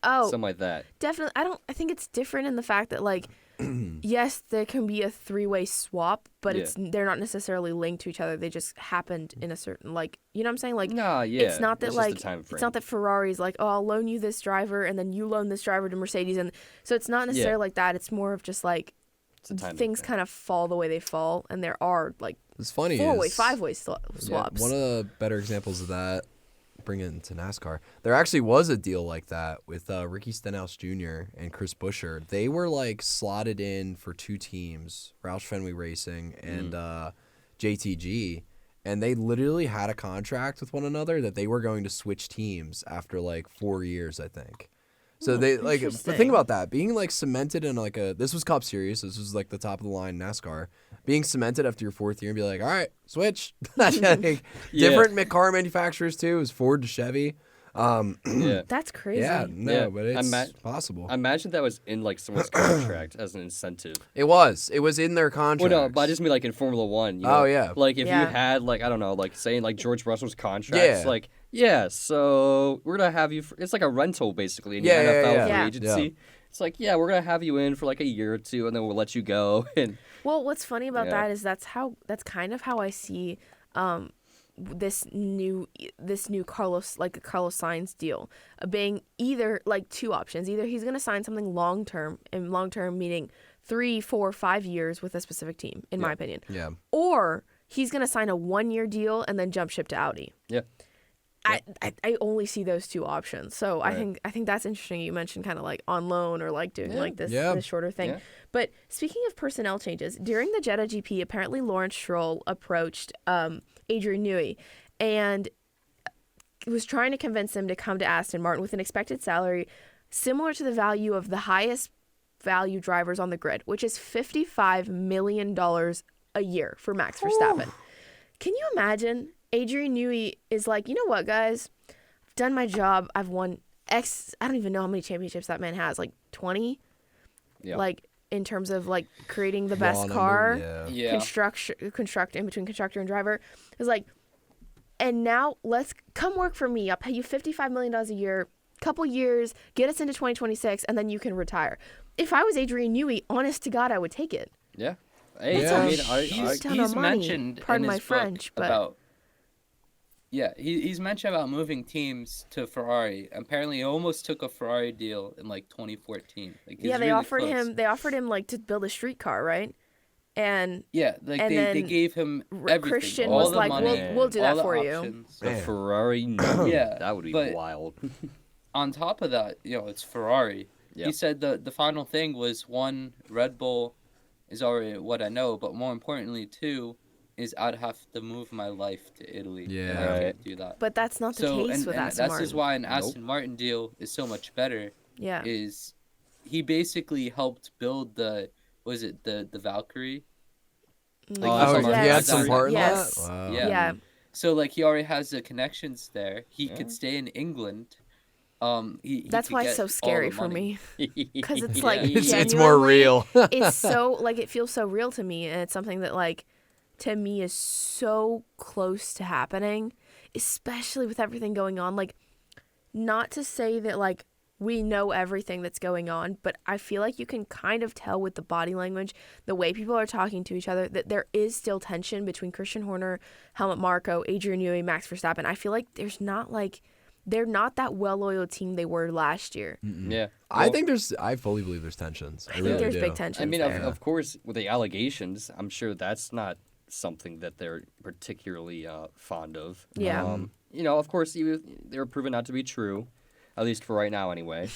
Oh, Something like that. definitely. I think it's different in the fact that yes, there can be a three-way swap, but Yeah. they're not necessarily linked to each other. They just happened in a certain you know what I'm saying? Nah, yeah. It's not that just the time it's frame. not that Ferrari's oh, I'll loan you this driver and then you loan this driver to Mercedes, and so it's not necessarily like that. It's more of just It's a timing things thing. kind of fall the way they fall, and there are It's funny. four-way, is- five-way Yeah, swaps. one of the better examples of that, bring it into NASCAR, there actually was a deal like that with Ricky Stenhouse Jr. and Chris Buescher. They were slotted in for two teams, Roush Fenway Racing and JTG, and they literally had a contract with one another that they were going to switch teams after 4 years, I think. So they but interesting. think about that, being cemented in this was Cup Series, this was the top of the line NASCAR, being cemented after your fourth year and be all right, switch. Different car manufacturers too. It was Ford to Chevy. Yeah. That's crazy. Yeah, no, Yeah. but it's possible. I imagine that was in someone's contract as an incentive. It was in their contract. Well, no, but I just mean in Formula One. Oh, yeah. If Yeah. you had I don't know, saying George Russell's contracts, Yeah. so we're gonna have you. It's like a rental basically in Yeah, your yeah, NFL yeah. free Yeah. agency. It's we're gonna have you in for a year or two, and then we'll let you go. And Well, what's funny about Yeah. that is that's kind of how I see this new Carlos Carlos Sainz deal being either two options. Either he's going to sign something long term, and long term meaning 3, 4, 5 years with a specific team, in my opinion. Yeah. Or he's going to sign a 1-year deal and then jump ship to Audi. yeah, I only see those two options. So Right. I think that's interesting. You mentioned kind of on loan or doing this Yeah. this shorter thing. Yeah. But speaking of personnel changes, during the Jeddah GP, apparently Lawrence Stroll approached Adrian Newey and was trying to convince him to come to Aston Martin with an expected salary similar to the value of the highest value drivers on the grid, which is $55 million a year for Max Verstappen. Can you imagine? Adrian Newey is you know what, guys? I've done my job. I've won X. I don't even know how many championships that man has. 20? yeah. In terms of creating the Raw best number, car, Yeah. construct in between constructor and driver. It's and now let's come work for me. I'll pay you $55 million a year, couple years, get us into 2026, and then you can retire. If I was Adrian Newey, honest to God, I would take it. Yeah. Hey, That's I a mean, huge ton He's of money. mentioned Pardon in my his book French, but about he's mentioned about moving teams to Ferrari. Apparently, he almost took a Ferrari deal in 2014. He's yeah, they really offered close. him. They offered him to build a streetcar, right? And Yeah, like and they then gave him everything. Christian all was the like, money, we'll do all that the for you. options. The Man. Ferrari, Yeah, that would be but- wild. On top of that, it's Ferrari. Yep. He said the final thing was, one, Red Bull is already what I know, but more importantly, two, is I'd have to move my life to Italy. And Yeah. I Right. can't do that. But that's not the So, case and, with and Aston that's just Martin. why an Aston Martin deal is so much better. Yeah. Is he basically helped build the Valkyrie? Like, Oh, Oh, so he Yes. had some part in Yes. that? Wow. Yeah. Yeah. So like he already has the connections there. He Yeah. could stay in England. He That's could why get it's so all scary the for money. me. Because it's Yeah. like It's more genuinely- real. It's so like it feels so real to me, and it's something that like to me is so close to happening, especially with everything going on. Like, not to say that like we know everything that's going on, but I feel like you can kind of tell with the body language, the way people are talking to each other, that there is still tension between Christian Horner, Helmut Marko, Adrian Newey, Max Verstappen. I feel like they're not that well-oiled team they were last year. Yeah. I fully believe there's tensions. I I really think there's do. big tensions I mean, there. of course, with the allegations, I'm sure that's not something that they're particularly fond of. Yeah. Of course, they were proven not to be true, at least for right now, anyway.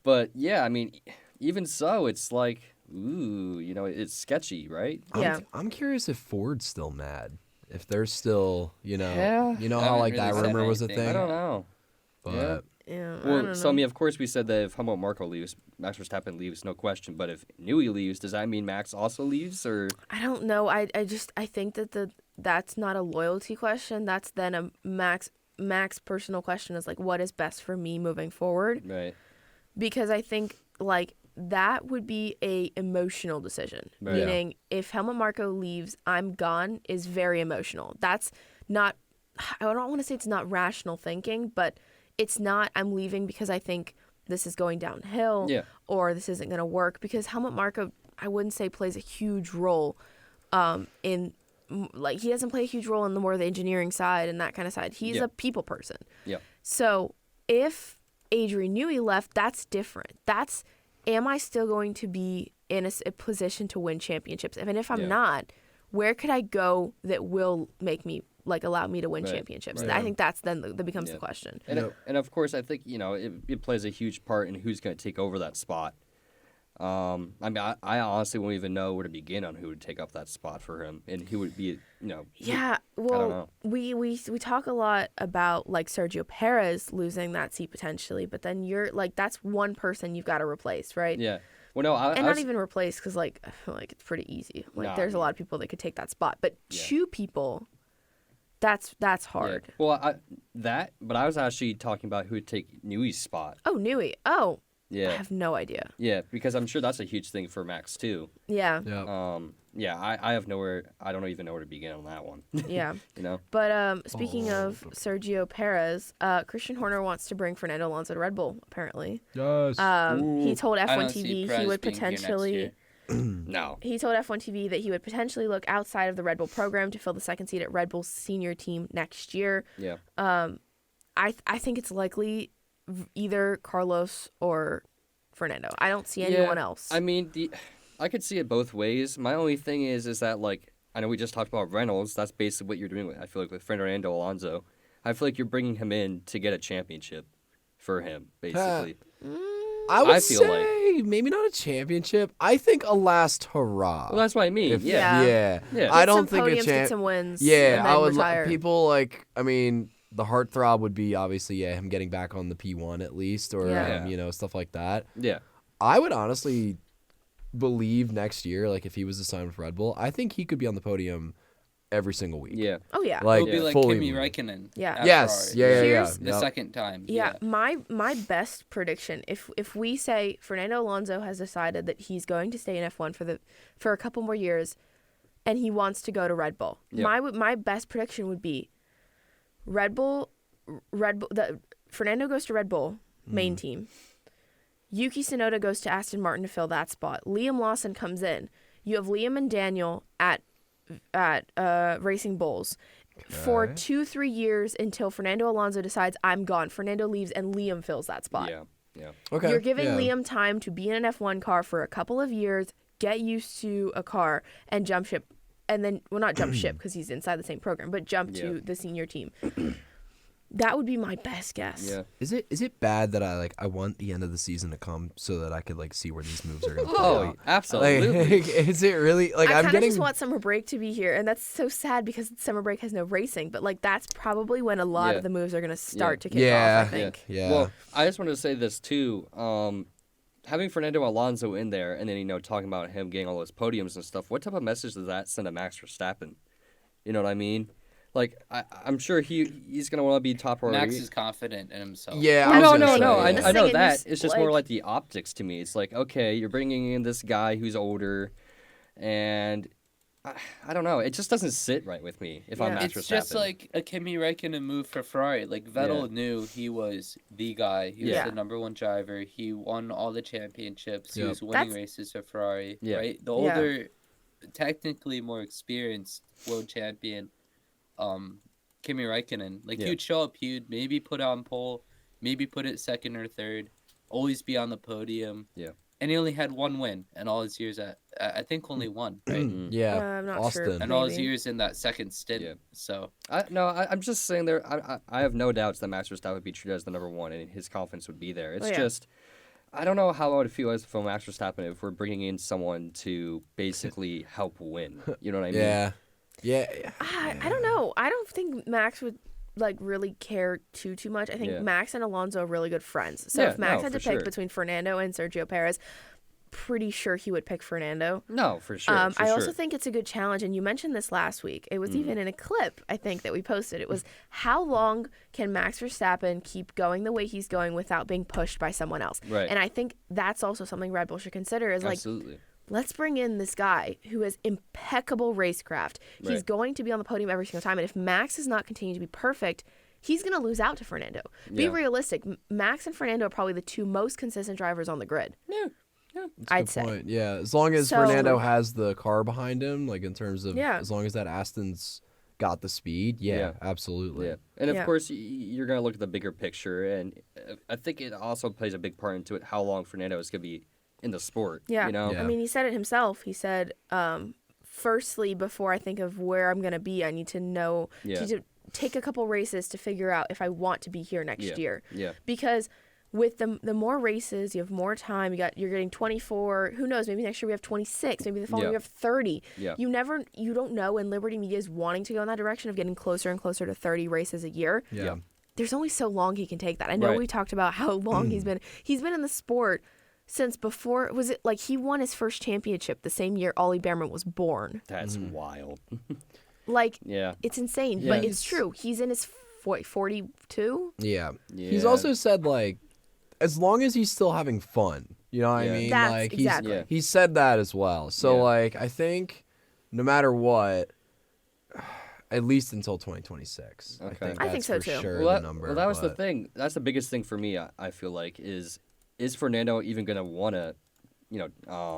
But yeah, I mean, even so, it's like, ooh, it's sketchy, right? Yeah. I'm curious if Ford's still mad. If they're still, Yeah. you know I how haven't like that really said rumor was a anything. thing. I don't know. But Yeah. Yeah, I Well, don't so I know. mean, of course, we said that if Helmut Marko leaves, Max Verstappen leaves, no question. But if Newey leaves, does that mean Max also leaves, or? I don't know. I think that that's not a loyalty question. That's then a Max personal question, is like, what is best for me moving forward? Right. Because I think like that would be a emotional decision. Right. Meaning if Helmut Marko leaves, I'm gone is very emotional. That's not, I don't want to say it's not rational thinking, but it's not I'm leaving because I think this is going downhill Yeah. or this isn't going to work, because Helmut Marko, I wouldn't say plays a huge role in, like, he doesn't play a huge role in the more the engineering side and that kind of side. He's Yeah. a people person. Yeah. So if Adrian Newey left, that's different. That's, am I still going to be in a position to win championships? And if I'm Yeah. not, where could I go that will make me, like, allow me to win Right. championships? Right. I think that's then that becomes Yeah. the question. And, and of course, I think it plays a huge part in who's going to take over that spot. I mean, I honestly won't even know where to begin on who would take up that spot for him, and who would be, Yeah, well, we talk a lot about like Sergio Perez losing that seat potentially, but then you're like, that's one person you've got to replace, right? Yeah. Well, no, And not even replace, because like I feel like it's pretty easy. Like Nah, there's a lot of people that could take that spot, but Yeah. two people, that's hard. Yeah. Well, but I was actually talking about who would take Newey's spot. Oh, Newey. Oh, I Yeah. have no idea. Yeah, because I'm sure that's a huge thing for Max too. Yeah, yeah. Yeah, I have nowhere. I don't even know where to begin on that one. yeah. You know. But speaking of Sergio Perez, Christian Horner wants to bring Fernando Alonso to Red Bull. Apparently, Yes. he told I F1 don't see TV Perez he would being here next potentially. year. No. He told F1 TV that he would potentially look outside of the Red Bull program to fill the second seat at Red Bull's senior team next year. Yeah. I think it's likely either Carlos or Fernando. I don't see anyone else. I mean, I could see it both ways. My only thing is that, like, I know we just talked about Reynolds. That's basically what you're doing with, I feel like, with Fernando Alonso. I feel like you're bringing him in to get a championship for him, basically. I would I feel say maybe not a championship. I think a last hurrah. Well, that's what I mean. If- Yeah. Yeah. yeah. Yeah. I Get don't some think a podiums, get champ. some wins. Yeah, and I then would. retire. People like. I mean, the heartthrob would be obviously him getting back on the P1 at least, or Yeah. stuff like that. Yeah. I would honestly believe next year, like if he was assigned with Red Bull, I think he could be on the podium every single week. Yeah. Oh yeah. Like It'll be like fully. Kimi Raikkonen. Yeah. at Yes. Ferrari. Yeah. Here's The second time. Yeah, my best prediction, if we say Fernando Alonso has decided that he's going to stay in F1 for a couple more years, and he wants to go to Red Bull, Yeah. my best prediction would be Fernando goes to Red Bull main team, Yuki Tsunoda goes to Aston Martin to fill that spot, Liam Lawson comes in, you have Liam and Daniel at Racing Bulls. For 2-3 years until Fernando Alonso decides I'm gone. Fernando leaves and Liam fills that spot. Yeah. Yeah. Okay. You're giving yeah. Liam time to be in an F1 car for a couple of years, get used to a car and jump ship, and then, well, not jump ship because he's inside the same program, but jump to the senior team. That would be my best guess. Yeah. Is it bad that I want the end of the season to come so that I could see where these moves are going to play Oh, out? absolutely. Is it really I I'm kind of getting just want summer break to be here, and that's so sad because summer break has no racing. But that's probably when a lot of the moves are going to start to kick off, I think. Yeah. Well, I just wanted to say this too. Having Fernando Alonso in there, and then talking about him getting all those podiums and stuff. What type of message does that send to Max Verstappen? You know what I mean? I'm sure he's gonna want to be top priority. Max is confident in himself. Yeah. Well, I was gonna no. say, I know This that. thing It's just more like the optics to me. It's okay, you're bringing in this guy who's older, and I don't know. It just doesn't sit right with me if I'm Max Verstappen. It's just like a Kimi Räikkönen move for Ferrari. Vettel knew he was the guy. He was the number one driver. He won all the championships. He was winning races for Ferrari. Yeah. Right? The older, technically more experienced world champion, Kimi Räikkönen. He would show up, he would maybe put on pole, maybe put it second or third, always be on the podium. Yeah. And he only had one win in all his years I think only one, right? yeah. I'm not Austin. sure. And all his Maybe. years in that second stint. Yeah. So I'm just saying there. I have no doubts that Max Verstappen would be treated as the number one, and his confidence would be there. It's just, I don't know how I would feel as for Max Verstappen if we're bringing in someone to basically help win. You know what I mean? Yeah. Yeah. I don't know. I don't think Max would really care too much. I think Max and Alonso are really good friends. So if Max had to pick between Fernando and Sergio Perez, pretty sure he would pick Fernando. No, for sure. I also think it's a good challenge, and you mentioned this last week. It was even in a clip, I think, that we posted. It was, how long can Max Verstappen keep going the way he's going without being pushed by someone else? Right. And I think that's also something Red Bull should consider is Absolutely. Let's bring in this guy who has impeccable racecraft. He's going to be on the podium every single time. And if Max does not continue to be perfect, he's going to lose out to Fernando. Be realistic. Max and Fernando are probably the two most consistent drivers on the grid. Yeah. I'd say. Point. Yeah, as long as Fernando has the car behind him, in terms of as long as that Aston's got the speed, absolutely. Yeah. And of course, you're going to look at the bigger picture, and I think it also plays a big part into it how long Fernando is going to be in the sport. Yeah. You know? I mean, he said it himself. He said, firstly, before I think of where I'm going to be, I need to know, to take a couple races to figure out if I want to be here next year. Yeah. Because with the more races, you have more time. You're getting 24. Who knows? Maybe next year we have 26. Maybe the following year we have 30. Yeah. You don't know. And Liberty Media is wanting to go in that direction of getting closer and closer to 30 races a year. Yeah. There's only so long he can take that. I know we talked about how long he's been in the sport since before. Was it he won his first championship the same year Ollie Behrman was born? That's wild. It's insane, but it's true. He's in his 42. Yeah. He's also said as long as he's still having fun, you know what I mean? That's exactly. He's said that as well. So I think no matter what, at least until 2026. Okay. I think so too. Sure Well, the number. that was the thing. That's the biggest thing for me. I feel like is Fernando even gonna want to,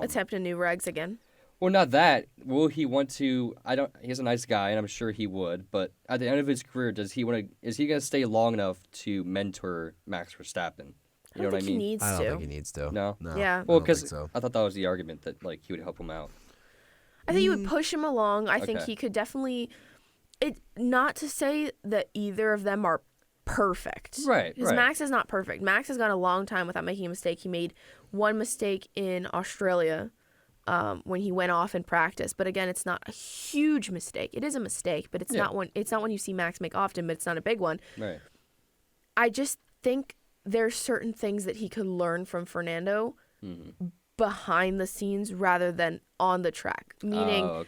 Attempt a new regs again. Well, not that. Will he want to? He's a nice guy, and I'm sure he would. But at the end of his career, is he going to stay long enough to mentor Max Verstappen? You know what I mean? He needs I to. don't think he needs to. No? Yeah. Well, I don't think because so. I thought that was the argument that he would help him out. I think you would push him along. I think Okay. he could definitely. Not to say that either of them are perfect. Right. Because Max is not perfect. Max has gone a long time without making a mistake. He made one mistake in Australia when he went off in practice. But again, it's not a huge mistake. It is a mistake, but it's not one. It's not one you see Max make often. But it's not a big one. Right. I just think there's certain things that he could learn from Fernando behind the scenes rather than on the track. Meaning,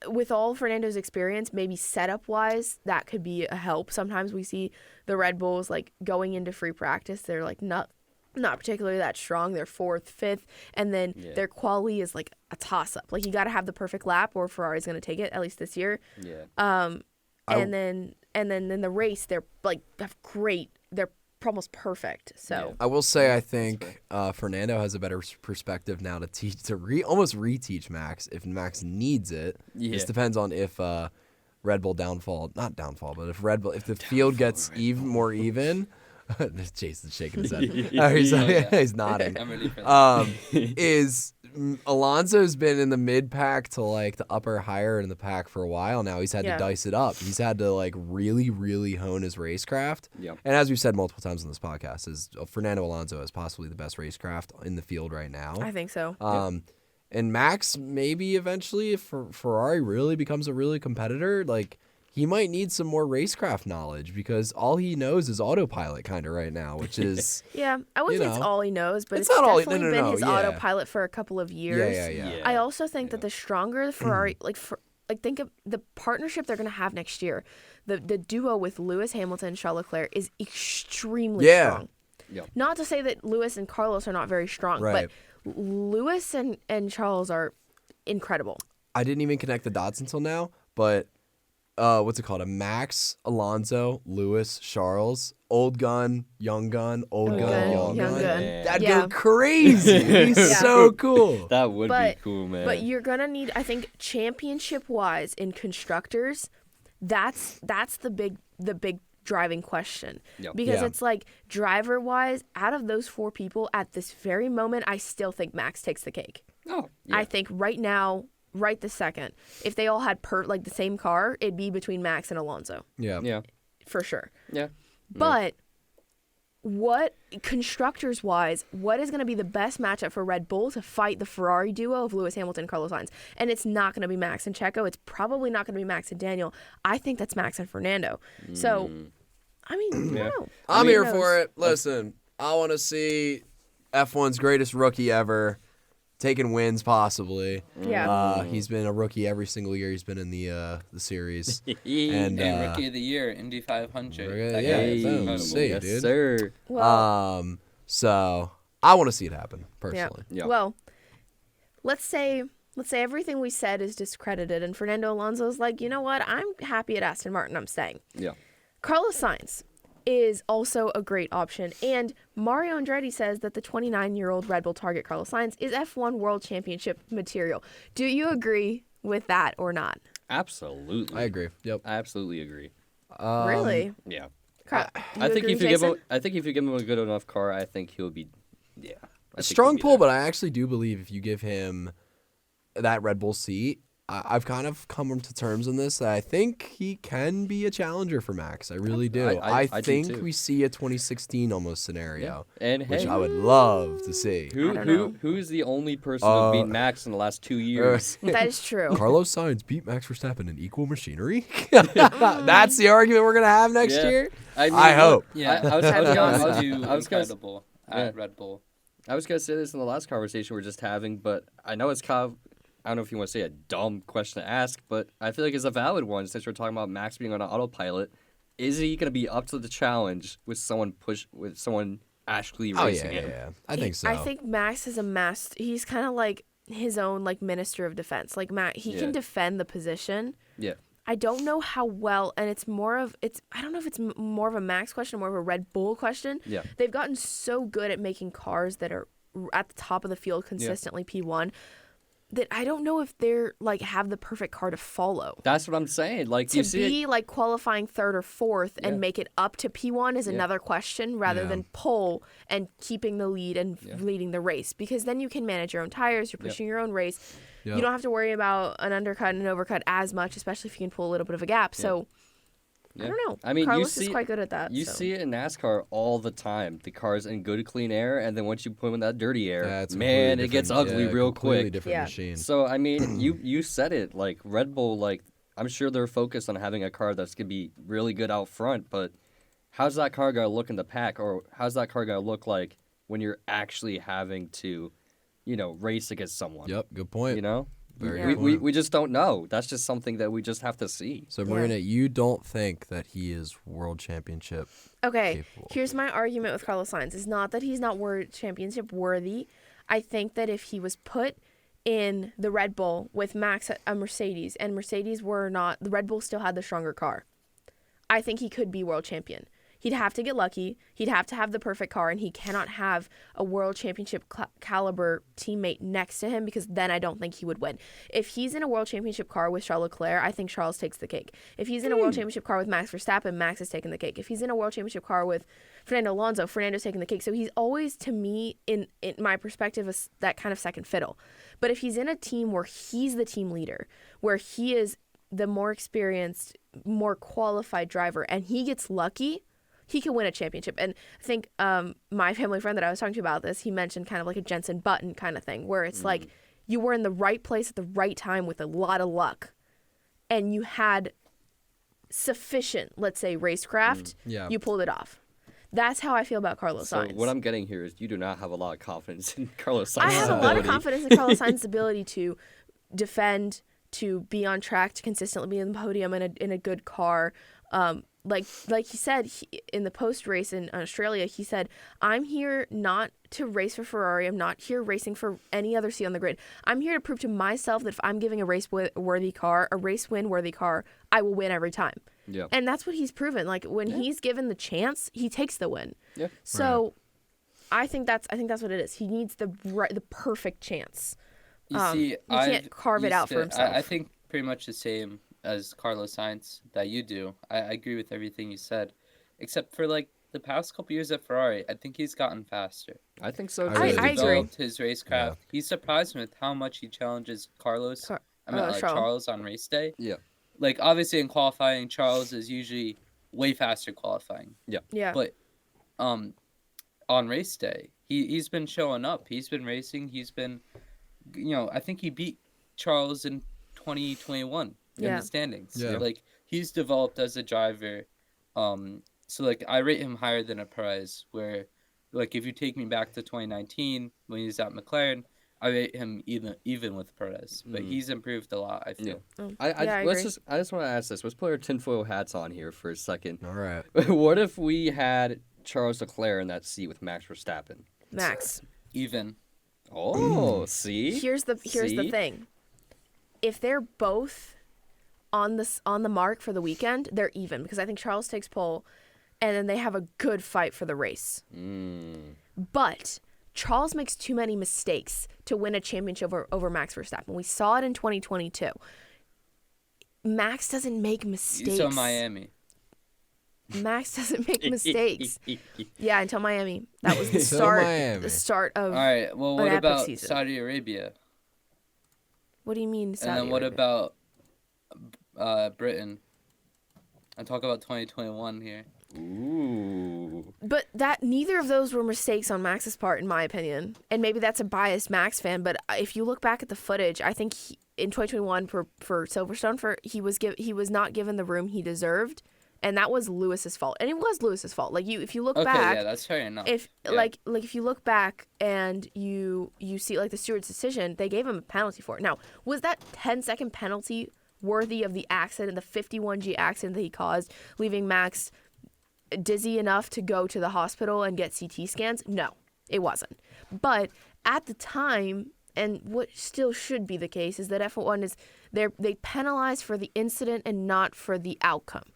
with all Fernando's experience, maybe setup-wise, that could be a help. Sometimes we see the Red Bulls, going into free practice, they're, not particularly that strong. They're 4th, 5th, and then their quality is, a toss-up. You got to have the perfect lap, or Ferrari's going to take it, at least this year. Yeah. And then in the race, they're, they're almost perfect. So I will say I think Fernando has a better perspective now to almost reteach Max if Max needs it. Yeah. This depends on if Red Bull but if the field gets more even. Jason's shaking his head. He's nodding. I'm ready for that. Is Alonso's been in the mid pack to like the upper higher in the pack for a while now. He's had to dice it up. He's had to like really, really hone his racecraft. Yeah. And as we've said multiple times on this podcast, is Fernando Alonso is possibly the best racecraft in the field right now. I think so. And Max, maybe eventually, if Ferrari really becomes a really competitor, like he might need some more racecraft knowledge because all he knows is autopilot kind of right now, which is yeah. I wouldn't say it's all he knows, but it's not all definitely been his autopilot for a couple of years. Yeah. I also think that the stronger the Ferrari, think of the partnership they're going to have next year, the duo with Lewis Hamilton and Charles Leclerc is extremely strong. Yeah. Not to say that Lewis and Carlos are not very strong, but Lewis and Charles are incredible. I didn't even connect the dots until now, but what's it called? A Max, Alonso, Lewis, Charles, old gun, young gun, old gun, young gun. That'd go crazy. He's so cool. That would be cool, man. But you're gonna need, I think, championship-wise in constructors. That's the big driving question because it's like driver-wise, out of those 4 people at this very moment, I still think Max takes the cake. I think right now, right this second, if they all had the same car, it'd be between Max and Alonso. Yeah, for sure. Yeah, but what constructors-wise, what is going to be the best matchup for Red Bull to fight the Ferrari duo of Lewis Hamilton and Carlos Sainz? And it's not going to be Max and Checo. It's probably not going to be Max and Daniel. I think that's Max and Fernando. So, I mean, I don't know. I'm here for it. Listen, I want to see F1's greatest rookie ever taking wins, possibly. Yeah. He's been a rookie every single year he's been in the series. and Rookie of the Year, Indy 500. Yes, dude. Sir. Well, so I want to see it happen personally. Yeah. Well, let's say everything we said is discredited, and Fernando Alonso's like, you know what? I'm happy at Aston Martin. I'm staying. Yeah. Carlos Sainz is also a great option, and Mario Andretti says that the 29-year-old Red Bull target Carlos Sainz is F1 World Championship material. Do you agree with that or not? Absolutely. I agree. Yep. I absolutely agree. Really? Yeah. I think if you give him a good enough car, I think he'll be. Yeah. A strong pull, but I actually do believe if you give him that Red Bull seat, I've kind of come to terms on this that I think he can be a challenger for Max. I really do. I think we see a 2016 almost scenario, which I would love to see. Who's the only person to beat Max in the last 2 years? That is true. Carlos Sainz beat Max Verstappen in equal machinery. That's the argument we're gonna have next year. I hope. Yeah, I was incredible at Red Bull. I was gonna say this in the last conversation we were just having, but I know it's kind of, I don't know if you want to say a dumb question to ask, but I feel like it's a valid one since we're talking about Max being on an autopilot. Is he going to be up to the challenge with someone actually racing him? Yeah. I think so. I think Max is he's kind of like his own like minister of defense. Like he can defend the position. Yeah. I don't know how well, and I don't know if it's more of a Max question or more of a Red Bull question. Yeah. They've gotten so good at making cars that are at the top of the field consistently P1. That I don't know if they're like have the perfect car to follow. That's what I'm saying. Like to be like qualifying 3rd or 4th and make it up to P1 is another question rather than pole and keeping the lead and leading the race, because then you can manage your own tires. You're pushing your own race. Yep. You don't have to worry about an undercut and an overcut as much, especially if you can pull a little bit of a gap. So. I don't know. I mean, Carlos is quite good at that. You see it in NASCAR all the time. The cars in good, clean air, and then once you put them in that dirty air, man, it gets ugly real quick. Different machine. So, I mean, you said it. Like, Red Bull, like, I'm sure they're focused on having a car that's going to be really good out front, but how's that car going to look in the pack, or how's that car going to look like when you're actually having to, race against someone? Yep, good point. We just don't know. That's just something that we just have to see. So, Marina, you don't think that he is world championship capable? Here's my argument with Carlos Sainz. It's not that he's not world championship worthy. I think that if he was put in the Red Bull with Max at a Mercedes, and Mercedes were not, the Red Bull still had the stronger car, I think he could be world champion. He'd have to get lucky. He'd have to have the perfect car, and he cannot have a world championship caliber teammate next to him, because then I don't think he would win. If he's in a world championship car with Charles Leclerc, I think Charles takes the cake. If he's in a world championship car with Max Verstappen, Max is taking the cake. If he's in a world championship car with Fernando Alonso, Fernando's taking the cake. So he's always, to me, in my perspective, that kind of second fiddle. But if he's in a team where he's the team leader, where he is the more experienced, more qualified driver, and he gets lucky, he can win a championship. And I think my family friend that I was talking to about this, he mentioned kind of like a Jensen Button kind of thing, where it's like you were in the right place at the right time with a lot of luck, and you had sufficient, let's say, racecraft. You pulled it off. That's how I feel about Carlos Sainz. So what I'm getting here is you do not have a lot of confidence in Carlos Sainz's I have ability. a lot of confidence in Carlos Sainz's ability to defend, to be on track, to consistently be in the podium in a good car. Like he said in the post race in Australia, he said, "I'm here not to race for Ferrari. I'm not here racing for any other seat on the grid. I'm here to prove to myself that if I'm giving a race win-worthy car, I will win every time." Yeah. And that's what he's proven. Like when he's given the chance, he takes the win. Yeah. So I think that's what it is. He needs the perfect chance. You see, you can't carve it out for himself. I think pretty much the same as Carlos Sainz that you do. I agree with everything you said, except for like the past couple years at Ferrari. I think he's gotten faster. I think so too. I agree. Developed his racecraft. He surprised me with how much he challenges Charles on race day. Yeah. Like obviously in qualifying, Charles is usually way faster qualifying. Yeah. But on race day, he's been showing up. He's been racing. He's been, I think he beat Charles in 2021 in the standings. Yeah. Like he's developed as a driver. So like I rate him higher than a Perez, where like if you take me back to 2019 when he was at McLaren, I rate him even with Perez. But he's improved a lot, I feel. I agree. I just want to ask this. Let's put our tinfoil hats on here for a second. All right. What if we had Charles Leclerc in that seat with Max Verstappen? Max. Even. Oh, see? Here's the thing. If they're both on the mark for the weekend, they're even, because I think Charles takes pole, and then they have a good fight for the race. But Charles makes too many mistakes to win a championship over Max Verstappen. We saw it in 2022. Max doesn't make mistakes. You saw Miami. Max doesn't make mistakes. Yeah, until Miami. That was the start. The start of. All right. Well, what about Saudi Arabia? What do you mean Saudi Arabia? And then what about Britain? I'm talking about 2021 here. Ooh. But neither of those were mistakes on Max's part, in my opinion. And maybe that's a biased Max fan, but if you look back at the footage, I think in 2021 for Silverstone, he was not given the room he deserved, and that was Lewis's fault. And it was Lewis's fault. Like if you look back, yeah, that's fair enough. If if you look back and you see like the steward's decision, they gave him a penalty for it. Now, was that 10-second penalty worthy of the accident, the 51G accident that he caused, leaving Max dizzy enough to go to the hospital and get CT scans? No, it wasn't. But at the time, and what still should be the case, is that F1 is they penalize for the incident and not for the outcome,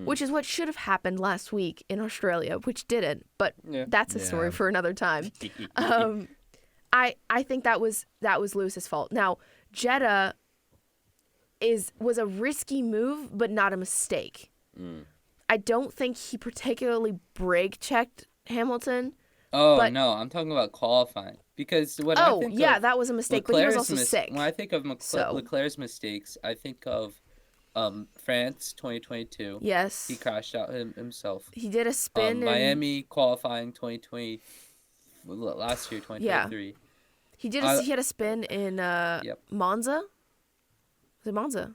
which is what should have happened last week in Australia, which didn't. But that's a story for another time. I think that was Lewis's fault. Now, Jeddah was a risky move, but not a mistake. I don't think he particularly brake checked Hamilton. Oh, no, I'm talking about qualifying. Because when I think of that was a mistake, but he was also sick. When I think of Leclerc's mistakes, I think of France 2022. Yes. He crashed out himself. He did a spin. Miami qualifying 2020, last year, 2023. Yeah. He had a spin in Monza. Was it Monza?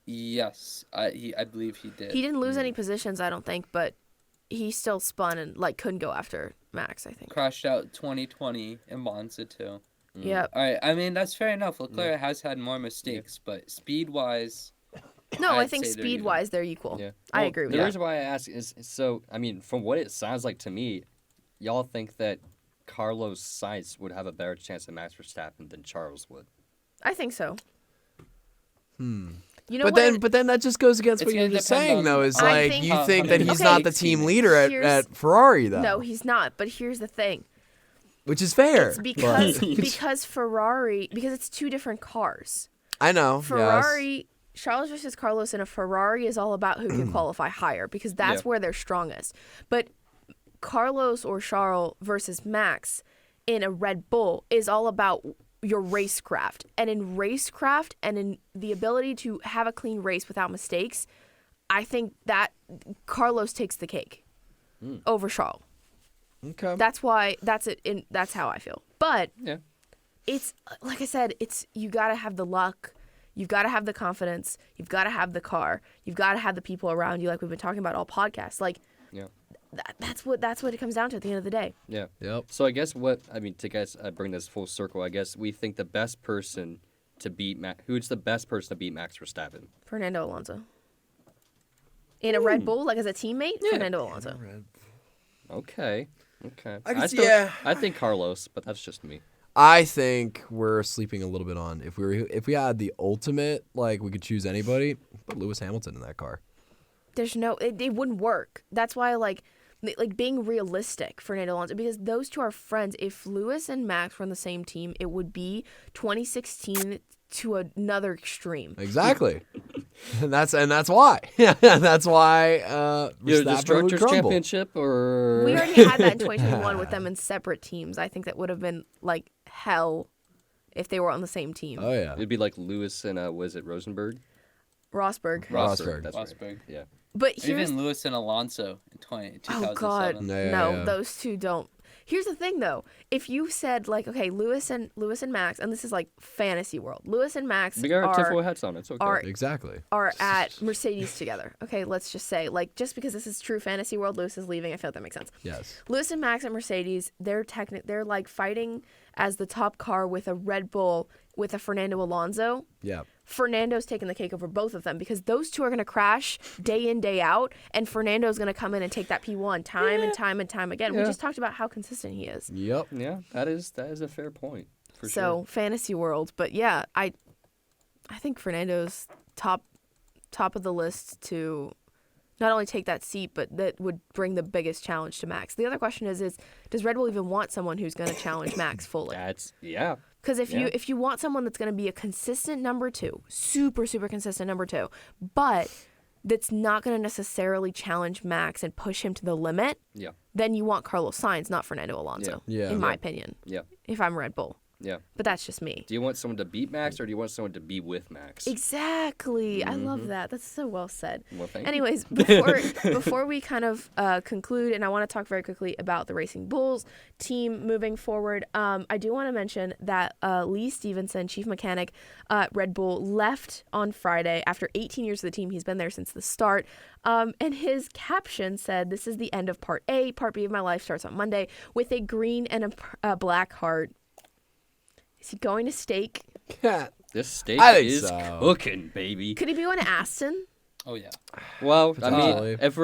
Yes, I believe he did. He didn't lose any positions, I don't think, but he still spun and couldn't go after Max, I think. Crashed out 2020 in Monza too. Yep. All right, I mean that's fair enough. Leclerc has had more mistakes, but speed-wise, I think speed-wise they're equal. Yeah. I agree with that. The reason why I ask is from what it sounds like to me, y'all think that Carlos Sainz would have a better chance at Max Verstappen than Charles would. I think so. You know But what? then that just goes against It's what you were gonna just depend saying, on- though. Is I like think- you how think that many he's Okay, not the team teammates. leader Here's- at Ferrari, though. No, he's not. But here's the thing. Which is fair. It's but- because Ferrari, because it's two different cars. I know. Ferrari, Charles versus Carlos in a Ferrari is all about who can qualify higher because that's Yeah. where they're strongest. But Carlos or Charles versus Max in a Red Bull is all about your racecraft. And in racecraft and in the ability to have a clean race without mistakes, I think that Carlos takes the cake over Charles. Okay. That's why that's how I feel. But Yeah. it's like I said, it's you got to have the luck, you've got to have the confidence, you've got to have the car, you've got to have the people around you, like we've been talking about all podcasts. Like, Yeah. that's what it comes down to at the end of the day. Yeah. Yep. So I guess to bring this full circle, I guess we think the best person to beat who's the best person to beat Max Verstappen? Fernando Alonso in a Red Bull, like as a teammate, Fernando Alonso. Okay. Okay. I can see- still, yeah. I think Carlos, but that's just me. I think we're sleeping a little bit on if we had the ultimate, like we could choose anybody, put Lewis Hamilton in that car. There's no, it wouldn't work. That's why like being realistic, Fernando Alonso, because those two are friends. If Lewis and Max were on the same team, it would be 2016 to another extreme. Exactly. and that's why. That's why Either Verstappen would Destructors crumble. Championship or We already had that in 2021 with them in separate teams. I think that would have been like hell if they were on the same team. Oh yeah. It'd be like Lewis and was it Rosenberg? Rosberg. Rosberg. That's right. Rosberg. Yeah. But Or here's even Lewis and Alonso in 2007. oh god, Yeah, no, yeah. those two don't. Here's the thing though, if you said like okay, Lewis and Max, and this is like fantasy world, Lewis and Max We got our tinfoil are hats on. It's okay. are- Exactly. at Mercedes together. Okay, let's just say like just because this is true fantasy world, Lewis is leaving. I feel like that makes sense. Yes. Lewis and Max at Mercedes, they're like fighting as the top car with a Red Bull with a Fernando Alonso. Yeah. Fernando's taking the cake over both of them because those two are going to crash day in, day out, and Fernando's going to come in and take that P1 time and time and time again. We Yeah. just talked about how consistent he is. Yep. Yeah, that is a fair point. For So fantasy world, but yeah, I think Fernando's top of the list to not only take that seat, but that would bring the biggest challenge to Max. The other question is does Red Bull even want someone who's going to challenge Max fully? Yeah. Because Yeah. if you want someone that's going to be a consistent number two, super consistent number two, but that's not going to necessarily challenge Max and push him to the limit, Yeah. then you want Carlos Sainz, not Fernando Alonso. Yeah. In my Yeah. opinion, Yeah. if I'm Red Bull, Yeah. but that's just me. Do you want someone to beat Max or do you want someone to be with Max? Exactly. I love that. That's so well said. Well, thank you. Anyways, before we kind of conclude, and I want to talk very quickly about the Racing Bulls team moving forward, I do want to mention that Lee Stevenson, chief mechanic at Red Bull, left on Friday after 18 years of the team. He's been there since the start. And his caption said, "This is the end of Part A. Part B of my life starts on Monday with a green and a black heart." Is he going to stake? This steak I think is so. cooking, baby. Could he be going to Aston? Oh yeah. Well, I Potentially. mean, if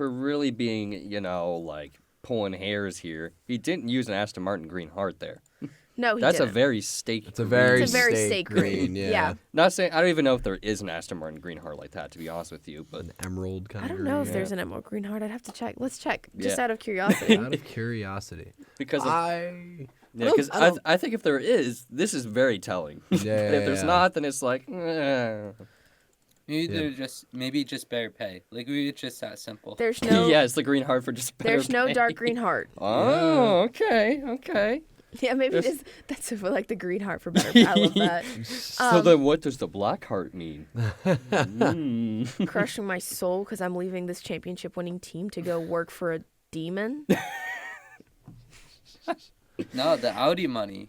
we're really being, like pulling hairs here, he didn't use an Aston Martin green heart there. No, he That's didn't. a very steak. It's a very It's a very steak steak green. Yeah. Yeah. Not saying I don't even know if there is an Aston Martin green heart like that. To be honest with you, but An emerald kind I of don't know if green. there's an emerald green heart. I'd have to check. Let's check, just Yeah. out of curiosity. Out of curiosity. because I because I don't- I think if there is, this is very telling. Yeah, And if there's yeah. not, then it's like. Eh. Maybe just better pay. Like it's just that simple. There's no, Yeah, it's the green heart for just better there's no pay. dark green heart. Oh, okay. Yeah, maybe There's- that's for like the green heart for better pay. I love that. So then, what does the black heart mean? Mm. Crushing my soul because I'm leaving this championship-winning team to go work for a demon. No, the Audi money,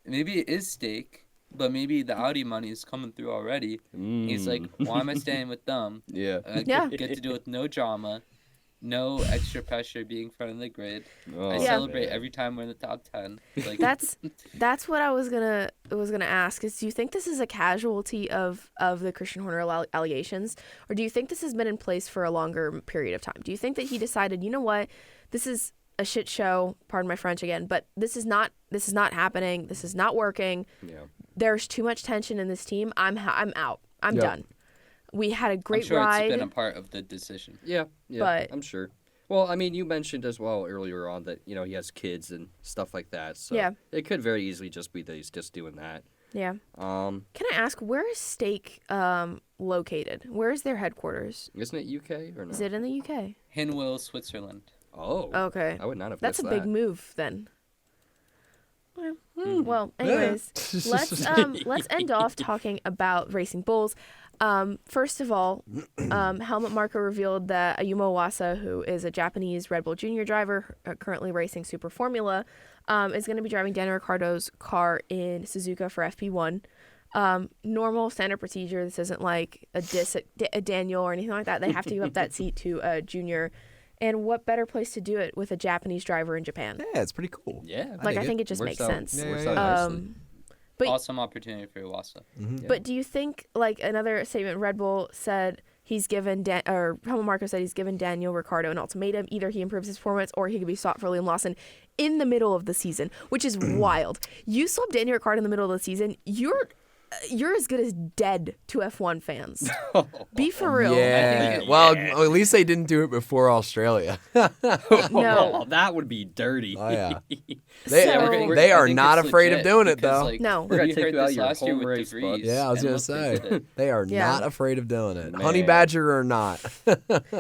Maybe it is steak, but maybe the Audi money is coming through already. He's like, why am I staying with them? Yeah. I Yeah. get to do it with no drama, no extra pressure being front of the grid. Oh, I Yeah. celebrate man. every time we're in the top 10. Like That's what I was gonna ask. Is do you think this is a casualty of the Christian Horner allegations, or do you think this has been in place for a longer period of time? Do you think that he decided, you know what, this is a shit show, pardon my French again, but this is not happening. This is not working. Yeah. There's too much tension in this team. I'm out. I'm Yep. done. We had a I'm great sure ride. it's been a part of the decision. Yeah, But- I'm sure. Well, I mean, you mentioned as well earlier on that, you know, he has kids and stuff like that. So Yeah. it could very easily just be that he's just doing that. Yeah. Um, Can I ask, where is Stake located? Where is their headquarters? isn't it UK or no? Is it in the UK? Hinwil, Switzerland. Oh. Okay. I would not have That's a guessed big that. move then. Hmm. Well, anyways, let's end off talking about Racing Bulls. First of all, Helmut Marko revealed that Ayumu Iwasa, who is a Japanese Red Bull Junior driver currently racing Super Formula, is going to be driving Daniel Ricciardo's car in Suzuka for FP1. Normal standard procedure. This isn't like a diss at Daniel or anything like that. They have to give up that seat to a junior. And what better place to do it with a Japanese driver in Japan? Yeah, it's pretty cool. Yeah. I think it just Works makes out- sense. works Yeah, out yeah, nicely. But- Awesome opportunity for Iwasa. Mm-hmm. But do you think, like another statement, Red Bull said he's given, or Helmut Marko said he's given Daniel Ricciardo an ultimatum. Either he improves his performance or he could be sought for Liam Lawson in the middle of the season, which is wild. You swap Daniel Ricciardo in the middle of the season, you're as good as dead to F1 fans. Be for real. Yeah. Yeah. Well, at least they didn't do it before Australia. No. Oh, that would be dirty. Oh, yeah. So- They are not afraid of doing it, though. No. We're gonna we take heard you out this of your last year home with race, De bud. Vries, Yeah, I was and gonna look, they say did it. they are Yeah. not afraid of doing it. Man. Honey Badger or not,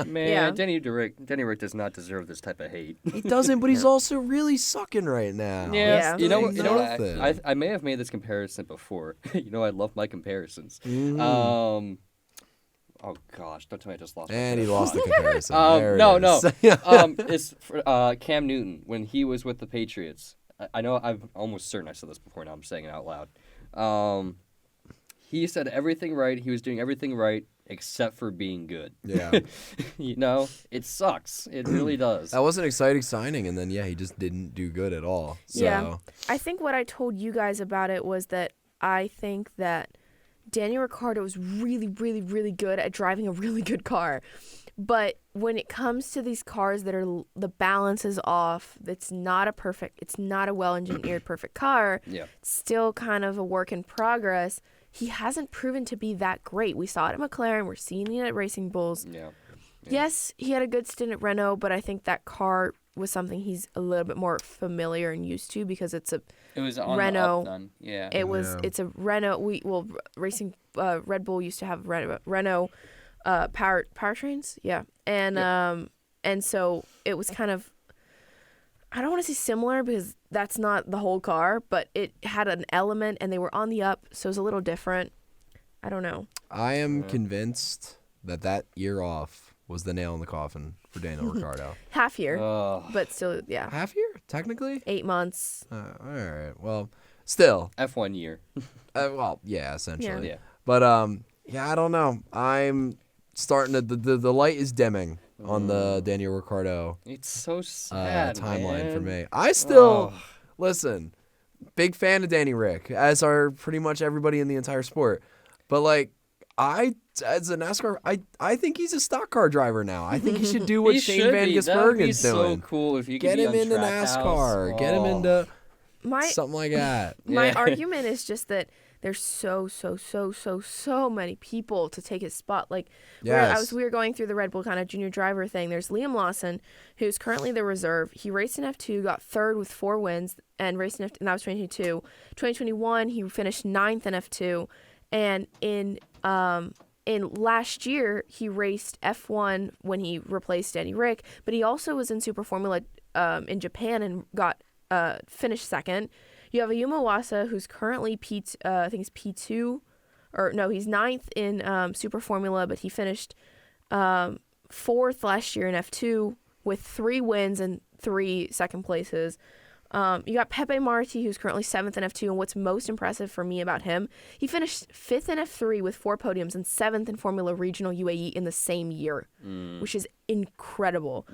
Man, Yeah. Danny Rick does not deserve this type of hate. he doesn't. But he's also really sucking right now. Yeah. You know, It's you know what? nothing. I may have made this comparison before. You know, I love my comparisons. Mhm. Oh gosh, don't tell me I just lost. my And train he of lost the thought. comparison. There it No, is. it's Cam Newton when he was with the Patriots. I know I'm almost certain I said this before. Now I'm saying it out loud. He said everything right. He was doing everything right except for being good. Yeah. You know, it sucks. It really does. That was an exciting signing, and then he just didn't do good at all. So Yeah. I think what I told you guys about it was that I think that Daniel Ricciardo is really, really, really good at driving a really good car. But when it comes to these cars that are, the balance is off, it's not a well-engineered perfect car, Yeah. it's still kind of a work in progress. He hasn't proven to be that great. We saw it at McLaren. We're seeing it at Racing Bulls. Yeah. Yes, he had a good stint at Renault, but I think that car was something he's a little bit more familiar and used to because it's a It was on Renault. the up then. Yeah. it's a Renault. Racing Red Bull used to have Renault powertrains, yeah, and so it was kind of, I don't want to say similar because that's not the whole car, but it had an element and they were on the up, so it was a little different. I don't know. I am convinced that year off was the nail in the coffin for Daniel Ricciardo. Half year, Ugh. but still, yeah, Half year, technically. 8 months. All right. Well, still. F1 year. Well, yeah, essentially. Yeah. But I don't know. I'm starting to the light is dimming on the Daniel Ricciardo It's so sad. timeline for man. me. I still Oh. listen. Big fan of Danny Rick, as are pretty much everybody in the entire sport. But like, as a NASCAR, I think he's a stock car driver now. I think he should do what He Shane should Van be. That would be Gisbergen's so doing. cool if you could Get be him on into Trackhouse. NASCAR. Get him Oh. into My something like that. my Yeah. argument is just that there's so many people to take his spot. Like Yes. we were going through the Red Bull kind of junior driver thing. There's Liam Lawson, who's currently the reserve. He raced in F2, got third with 4 wins, and raced in F2, and that was 2022. 2021, he finished 9th in F2, and in last year he raced F1 when he replaced Danny Rick, but he also was in Super Formula in Japan and got finished second. You have Ayumu Iwasa, who's currently I think he's P2, or no, he's 9th in Super Formula, but he finished 4th last year in F2 with 3 wins and 3 second places. You got Pepe Marti, who's currently 7th in F2, and what's most impressive for me about him, he finished 5th in F3 with 4 podiums and 7th in Formula Regional UAE in the same year, which is incredible.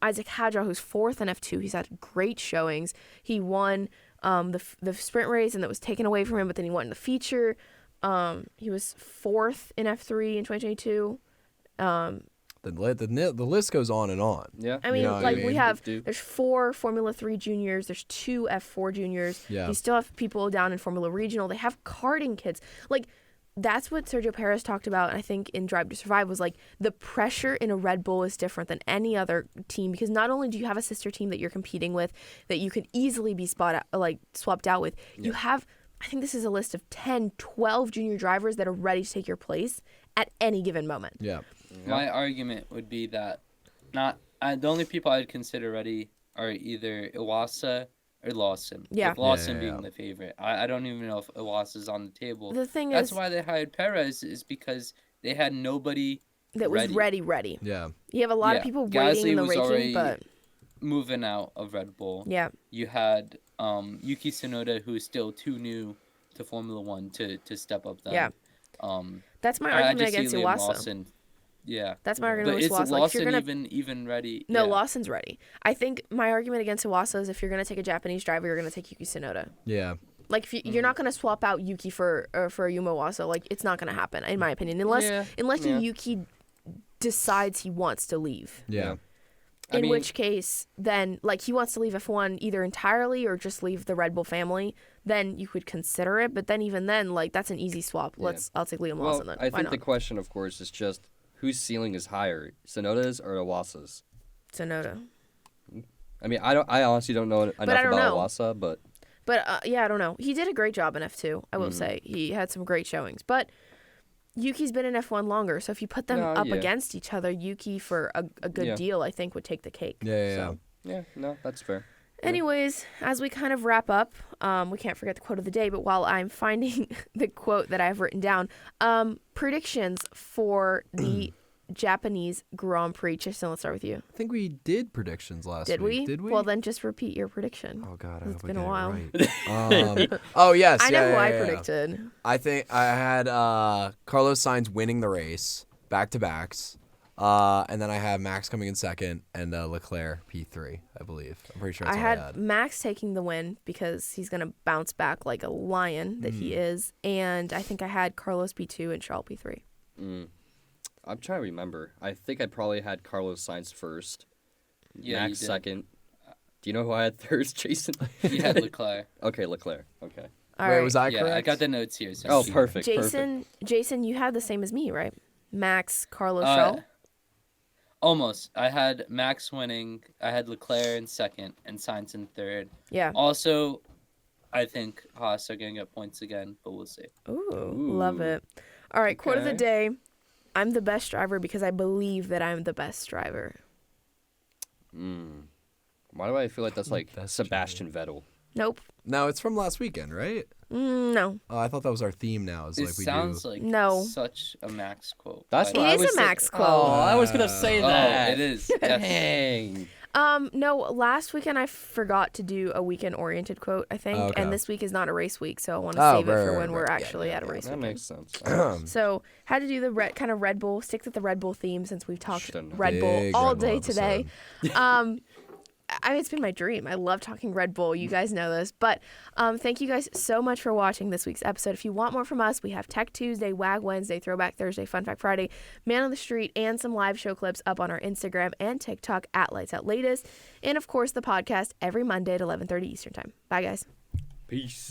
Isaac Hadjar, who's 4th in F2, he's had great showings. He won the sprint race, and that was taken away from him, but then he won the feature. He was 4th in F3 in 2022. The list goes on and on. Yeah. I mean, know what I like mean? we have, Do. there's 4 Formula 3 juniors, there's 2 F4 juniors. Yeah. You still have people down in Formula Regional. They have karting kids. Like, that's what Sergio Perez talked about, I think, in Drive to Survive, was like the pressure in a Red Bull is different than any other team, because not only do you have a sister team that you're competing with that you could easily be swapped out with, you have, I think this is a list of 10, 12 junior drivers that are ready to take your place at any given moment. Yeah. My argument would be that the only people I'd consider ready are either Iwasa or Lawson. Yeah. With Lawson being the favorite. I don't even know if Iwasa's on the table. The thing That's is, why they hired Perez, is because they had nobody that was ready. Yeah. You have a lot of people waiting in the ranking, but moving out of Red Bull. yeah. You had Yuki Tsunoda, who's still too new to Formula One to step up. Then. Yeah. That's my argument against Iwasa. Lawson. Yeah. That's my argument But against is Iwasa. Like, if you're Lawson gonna... even ready? No, Yeah. Lawson's ready. I think my argument against Iwasa is if you're going to take a Japanese driver, you're going to take Yuki Tsunoda. Yeah. Like, if you're not going to swap out Yuki for Yuma Iwasa, like, it's not going to happen, in my opinion, unless Yuki decides he wants to leave. Yeah. In which case, then, like, he wants to leave F1 either entirely or just leave the Red Bull family, then you could consider it. But then, even then, like, that's an easy swap. I'll take Liam Lawson then. I think the question, of course, is just whose ceiling is higher, Tsunoda's or Iwasa's? Tsunoda. I mean, I honestly don't know enough about Iwasa, but... But, yeah, I don't know. He did a great job in F2, I will say. He had some great showings. But Yuki's been in F1 longer, so if you put them up against each other, Yuki, for a good deal, I think would take the cake. Yeah. No, that's fair. Anyways, as we kind of wrap up, we can't forget the quote of the day, but while I'm finding the quote that I've written down, predictions for the Japanese Grand Prix. Tristan, let's start with you. I think we did predictions last week. Did we? Did we? Well, then just repeat your prediction. Oh, God, I It's hope been I a while. get it right. Oh, yes. I know who I predicted. I think I had Carlos Sainz winning the race, back-to-backs. And then I have Max coming in second and Leclerc P3, I believe. I'm pretty sure that's what I had. Max taking the win because he's going to bounce back like a lion that he is. And I think I had Carlos P2 and Charles P3. I'm trying to remember. I think I probably had Carlos Sainz first. Yeah, Max second. Do you know who I had third, Jason? You had Leclerc. Okay, Leclerc. Okay. All Wait, right. was I correct? Yeah, I got the notes here. So Oh, perfect. Jason, you had the same as me, right? Max, Carlos, Charles? Almost. I had Max winning. I had Leclerc in second and Sainz in third. Yeah. Also, I think Haas are going to get points again, but we'll see. Ooh, love it. All right, quote of the day. I'm the best driver because I believe that I'm the best driver. Why do I feel like that's like Sebastian Vettel? Nope. No, it's from last weekend, right? No. Oh, I thought that was our theme now. It sounds like such a Max quote. That's what it is a Max quote. Oh, I was going to say that. Oh, it is. Yes. Dang. No, last weekend I forgot to do a weekend-oriented quote, I think. Okay. And this week is not a race week, so I want to save it for when we're actually at a race That weekend. makes sense. So, had to do the kind of Red Bull, stick with the Red Bull theme since we've talked Red Bull Big all Red Bull day today. episode. I mean, it's been my dream. I love talking Red Bull. You guys know this. But thank you guys so much for watching this week's episode. If you want more from us, we have Tech Tuesday, WAG Wednesday, Throwback Thursday, Fun Fact Friday, Man on the Street, and some live show clips up on our Instagram and TikTok at Lights Out Latest. And, of course, the podcast every Monday at 11:30 Eastern Time. Bye, guys. Peace.